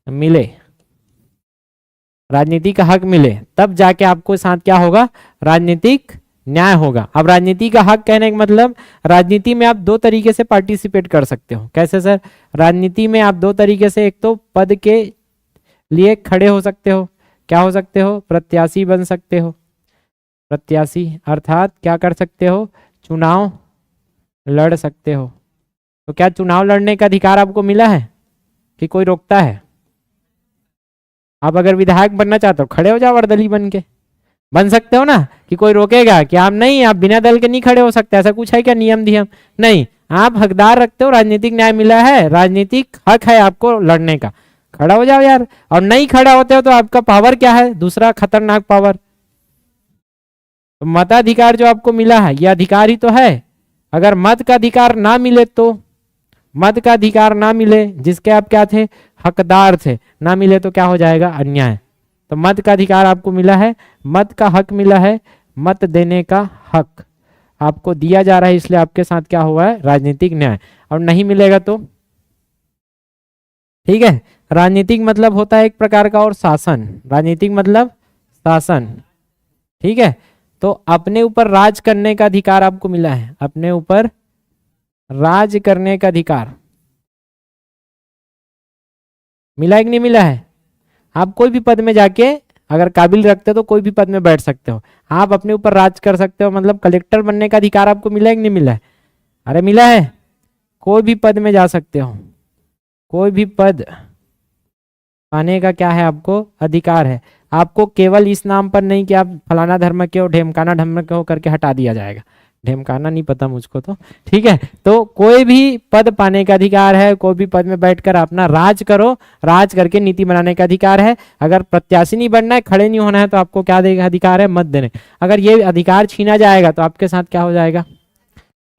मिले, राजनीति का हक मिले, तब जाके आपको साथ क्या होगा, राजनीतिक न्याय होगा। अब राजनीति का हक कहने का मतलब, राजनीति में आप दो तरीके से पार्टिसिपेट कर सकते हो। कैसे सर? राजनीति में आप दो तरीके से, एक तो पद के लिए खड़े हो सकते हो, क्या हो सकते हो, प्रत्याशी बन सकते हो। प्रत्याशी अर्थात क्या कर सकते हो, चुनाव लड़ सकते हो। तो क्या चुनाव लड़ने का अधिकार आपको मिला है कि कोई रोकता है? आप अगर विधायक बनना चाहते हो, खड़े हो जाओ निर्दलीय बन के, बन सकते हो ना, कि कोई रोकेगा कि आप नहीं, आप बिना दल के नहीं खड़े हो सकते, ऐसा कुछ है क्या नियम धियम? नहीं, आप हकदार रखते हो, राजनीतिक न्याय मिला है, राजनीतिक हक है आपको लड़ने का, खड़ा हो जाओ यार। और नहीं खड़ा होते हो तो आपका पावर क्या है, दूसरा खतरनाक पावर, तो मताधिकार जो आपको मिला है, यह अधिकार ही तो है। अगर मत का अधिकार ना मिले, तो मत का अधिकार ना मिले, जिसके आप क्या थे, हकदार थे, ना मिले तो क्या हो जाएगा, अन्याय। तो मत का अधिकार आपको मिला है, मत का हक मिला है, मत देने का हक आपको दिया जा रहा है, इसलिए आपके साथ क्या हुआ है, राजनीतिक न्याय। और नहीं मिलेगा तो ठीक है। राजनीतिक मतलब होता है एक प्रकार का और शासन, राजनीतिक मतलब शासन, ठीक है। तो अपने ऊपर राज करने का अधिकार आपको मिला है, अपने ऊपर राज करने का अधिकार मिला है कि नहीं मिला है? आप कोई भी पद में जाके अगर काबिल रखते हो तो कोई भी पद में बैठ सकते हो, आप अपने ऊपर राज कर सकते हो। मतलब कलेक्टर बनने का अधिकार आपको मिला है कि नहीं मिला है? अरे मिला है, कोई भी पद में जा सकते हो, कोई भी पद पाने का क्या है, आपको अधिकार है। आपको केवल इस नाम पर नहीं कि आप फलाना धर्म के हो, ढेमकाना धर्म के हो करके हटा दिया जाएगा, ढेमकाना नहीं पता मुझको तो, ठीक है। तो कोई भी पद पाने का अधिकार है, कोई भी पद में बैठकर अपना राज करो, राज करके नीति बनाने का अधिकार है। अगर प्रत्याशी नहीं बनना है, खड़े नहीं होना है, तो आपको क्या देगा, अधिकार है मत देने। अगर ये अधिकार छीना जाएगा तो आपके साथ क्या हो जाएगा,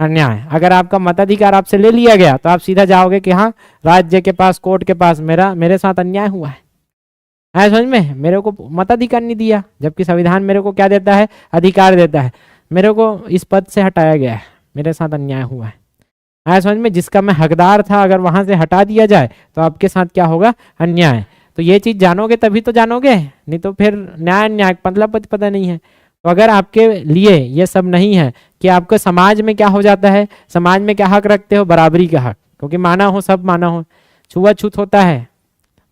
अन्याय। अगर आपका मताधिकार आपसे ले लिया गया तो आप सीधा जाओगे कि हाँ, राज्य के पास, कोर्ट के पास, मेरे साथ अन्याय हुआ है, समझ में, मेरे को मताधिकार नहीं दिया, जबकि संविधान मेरे को क्या देता है, अधिकार देता है। मेरे को इस पद से हटाया गया है, मेरे साथ अन्याय हुआ है, समझ में। जिसका मैं हकदार था, अगर वहां से हटा दिया जाए तो आपके साथ क्या होगा, अन्याय। तो ये चीज जानोगे तभी तो जानोगे, नहीं तो फिर न्याय अन्याय मतलब पता नहीं है। तो अगर आपके लिए ये सब नहीं है कि आपको समाज में क्या हो जाता है, समाज में क्या हक रखते हो, बराबरी का हक, क्योंकि माना हो सब माना हो, छुआछूत होता है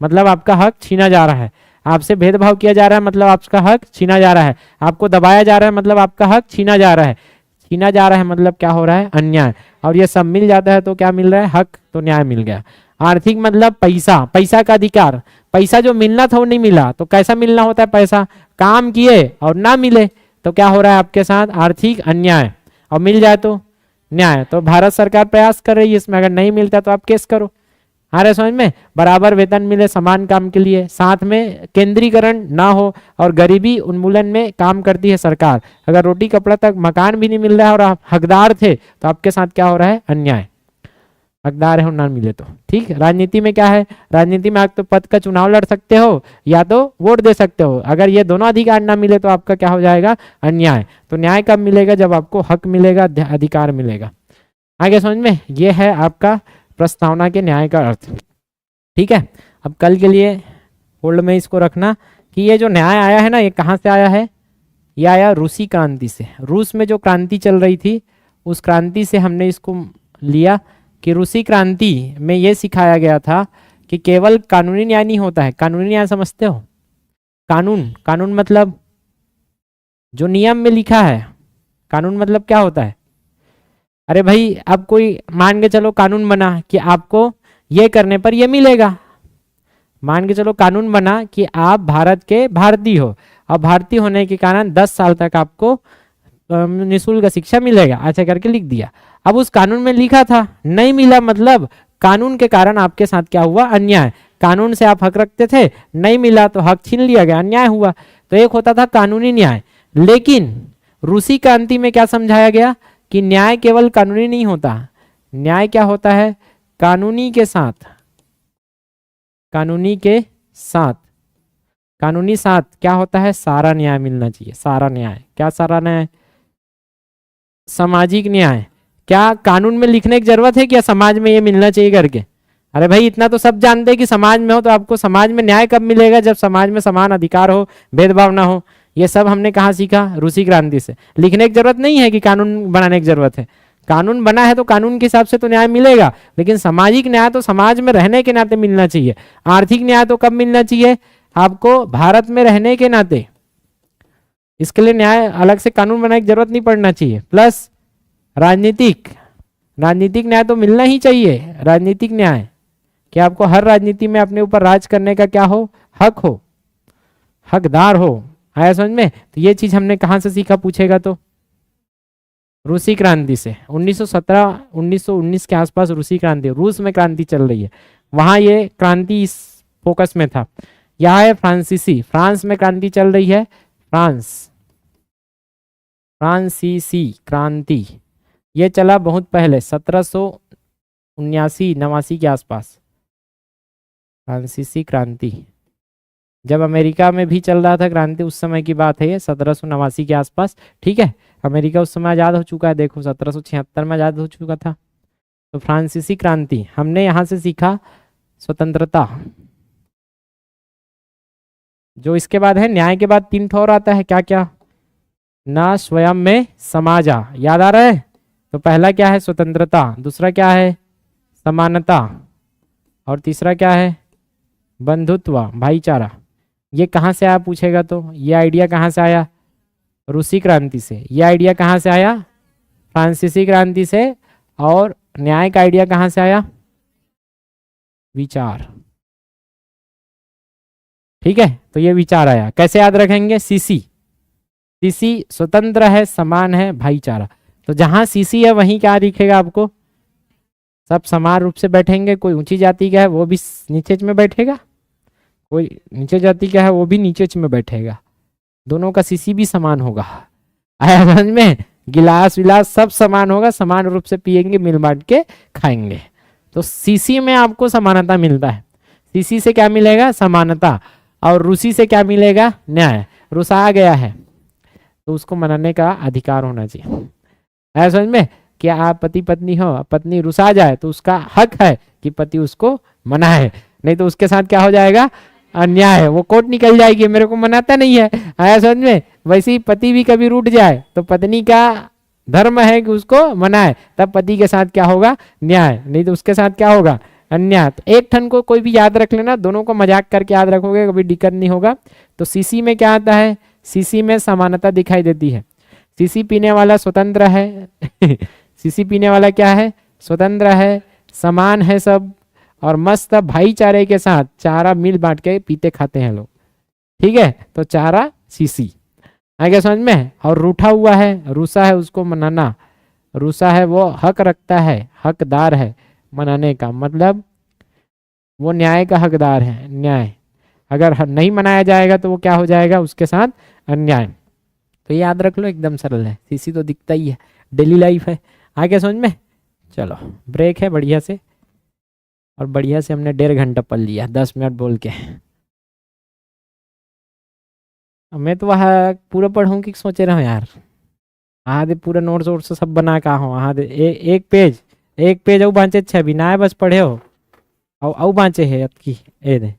मतलब आपका हक छीना जा रहा है, आपसे भेदभाव किया जा रहा है मतलब आपका हक छीना जा रहा है, आपको दबाया जा रहा है मतलब आपका हक छीना जा रहा है, छीना जा रहा है मतलब क्या हो रहा है, अन्याय। और ये सब मिल जाता है तो क्या मिल रहा है, हक, तो न्याय मिल गया। आर्थिक मतलब पैसा, पैसा का अधिकार, पैसा जो मिलना था वो नहीं मिला, तो कैसा मिलना होता है पैसा, काम किए और ना मिले तो क्या हो रहा है आपके साथ, आर्थिक अन्याय। और मिल जाए तो न्याय। तो भारत सरकार प्रयास कर रही है इसमें, अगर नहीं मिलता तो आप केस करो, आ रहे समझ में। बराबर वेतन मिले समान काम के लिए, साथ में केंद्रीकरण ना हो और गरीबी उन्मूलन में काम करती है सरकार। अगर रोटी कपड़ा तक मकान भी नहीं मिल रहा है और आप हकदार थे तो आपके साथ क्या हो रहा है, अन्याय। हकदार है और ना मिले तो ठीक। राजनीति में क्या है, राजनीति में आप तो पद का चुनाव लड़ सकते हो या तो वोट दे सकते हो, अगर ये दोनों अधिकार ना मिले तो आपका क्या हो जाएगा, अन्याय। तो न्याय कब मिलेगा, जब आपको हक मिलेगा, अधिकार मिलेगा। आगे समझ में, ये है आपका प्रस्तावना के न्याय का अर्थ, ठीक है। अब कल के लिए होल्ड में इसको रखना कि ये जो न्याय आया है ना, ये कहाँ से आया है, ये आया रूसी क्रांति से। रूस में जो क्रांति चल रही थी उस क्रांति से हमने इसको लिया कि रूसी क्रांति में ये सिखाया गया था कि केवल कानूनी न्याय नहीं होता है। कानूनी न्याय समझते हो, कानून, कानून मतलब जो नियम में लिखा है, कानून मतलब क्या होता है, अरे भाई अब कोई मान के चलो कानून बना कि आपको ये करने पर ये मिलेगा, मान के चलो कानून बना कि आप भारत के भारतीय हो और भारतीय होने के कारण 10 साल तक आपको निःशुल्क शिक्षा मिलेगा, अच्छा करके लिख दिया। अब उस कानून में लिखा था, नहीं मिला मतलब कानून के कारण आपके साथ क्या हुआ, अन्याय। कानून से आप हक रखते थे, नहीं मिला तो हक छीन लिया गया, अन्याय हुआ। तो एक होता था कानूनी न्याय, लेकिन रूसी क्रांति में क्या समझाया गया कि न्याय केवल कानूनी नहीं होता, न्याय क्या होता है, कानूनी के साथ, कानूनी के साथ, कानूनी साथ क्या होता है, सारा न्याय मिलना चाहिए। सारा न्याय, क्या सारा न्याय, सामाजिक न्याय। क्या कानून में लिखने की जरूरत है क्या समाज में ये मिलना चाहिए करके? अरे भाई इतना तो सब जानते हैं कि समाज में हो, तो आपको समाज में न्याय कब मिलेगा, जब समाज में समान अधिकार हो, भेदभाव ना हो। ये सब हमने कहाँ सीखा, रूसी क्रांति से। लिखने की जरूरत नहीं है कि कानून बनाने की जरूरत है, कानून बना है तो कानून के हिसाब से तो न्याय मिलेगा, लेकिन सामाजिक न्याय तो समाज में रहने के नाते मिलना चाहिए। आर्थिक न्याय तो कब मिलना चाहिए, आपको भारत में रहने के नाते। इसके लिए न्याय अलग से कानून बनाने की जरूरत नहीं पड़ना चाहिए। प्लस राजनीतिक, राजनीतिक न्याय तो मिलना ही चाहिए। राजनीतिक न्याय कि आपको हर राजनीति में अपने ऊपर राज करने का क्या हो, हक हो, हकदार हो। आया समझ में? तो ये चीज हमने कहां से सीखा पूछेगा तो रूसी क्रांति से। 1917-1919 के आसपास रूसी क्रांति, रूस में क्रांति चल रही है, वहां ये क्रांति इस फोकस में था। यह है फ्रांसीसी, फ्रांस में क्रांति चल रही है, फ्रांसीसी क्रांति। ये चला बहुत पहले 1779-89 के आसपास फ्रांसीसी क्रांति। जब अमेरिका में भी चल रहा था क्रांति, उस समय की बात है ये, 1789 के आसपास। ठीक है, अमेरिका उस समय आज़ाद हो चुका है, देखो 1776 में आज़ाद हो चुका था। तो फ्रांसीसी क्रांति हमने यहाँ से सीखा स्वतंत्रता। जो इसके बाद है, न्याय के बाद 3 ठोर आता है, क्या क्या, ना स्वयं में समाजा, याद आ रहा है? तो पहला क्या है, स्वतंत्रता, दूसरा क्या है, समानता, और तीसरा क्या है, बंधुत्व, भाईचारा। ये कहाँ से आया पूछेगा तो, ये आइडिया कहाँ से आया, रूसी क्रांति से। ये आइडिया कहाँ से आया, फ्रांसीसी क्रांति से। और न्याय का आइडिया कहाँ से आया, विचार। ठीक है, तो ये विचार आया। कैसे याद रखेंगे, सीसी, सीसी स्वतंत्र है, समान है, भाईचारा। तो जहां सीसी है वहीं क्या दिखेगा आपको, सब समान रूप से बैठेंगे। कोई ऊंची जाति का है वो भी नीचे में बैठेगा, कोई नीचे जाति का है वो भी नीचे में बैठेगा, दोनों का सीसी भी समान होगा। आया समझ में? गिलास विलास सब समान होगा, समान रूप से पिएंगे, मिल बांट के खाएंगे। तो सीसी में आपको समानता मिलता है। सीसी से क्या मिलेगा, समानता। और रूसी से क्या मिलेगा, न्याय। रूसा आ गया है तो उसको मनाने का अधिकार होना चाहिए। ऐसा समझ में? कि आप पति पत्नी हो, पत्नी रुसा जाए तो उसका हक है कि पति उसको मनाए, नहीं तो उसके साथ क्या हो जाएगा, अन्याय है, वो कोर्ट निकल जाएगी, मेरे को मनाता नहीं है। आया समझ में? वैसे ही पति भी कभी रूठ जाए तो पत्नी का धर्म है कि उसको मनाए, तब पति के साथ क्या होगा, न्याय, नहीं तो उसके साथ क्या होगा, अन्याय। तो एक ठन को कोई भी याद रख लेना, दोनों को मजाक करके याद रखोगे, कभी दिक्कत नहीं होगा। तो सीसी में क्या आता है, सीसी में समानता दिखाई देती है। सीसी पीने वाला स्वतंत्र है सीसी पीने वाला क्या है, स्वतंत्र है, समान है सब, और मस्त भाईचारे के साथ चारा मिल बांट के पीते खाते हैं लोग। ठीक है, तो चारा सीसी आगे समझ में। और रूठा हुआ है, रूसा है, उसको मनाना। रूसा है वो हक रखता है, हकदार है मनाने का, मतलब वो न्याय का हकदार है। न्याय अगर नहीं मनाया जाएगा तो वो क्या हो जाएगा, उसके साथ अन्याय। तो ये याद रख लो, एकदम सरल है। सीसी तो दिखता ही है, डेली लाइफ है। आगे समझ में? चलो ब्रेक है बढ़िया से, और बढ़िया से हमने 1.5 घंटा पढ़ लिया 10 मिनट बोल के। मैं तो वह पूरा पढ़ूं कि सोचे रहा हूँ यार, आधे पूरा नोट्स वोट्स सब बना का हो, आधे एक पेज और बांचे 6 बिना है, बस पढ़े हो। औ बांचे है अब की ए दे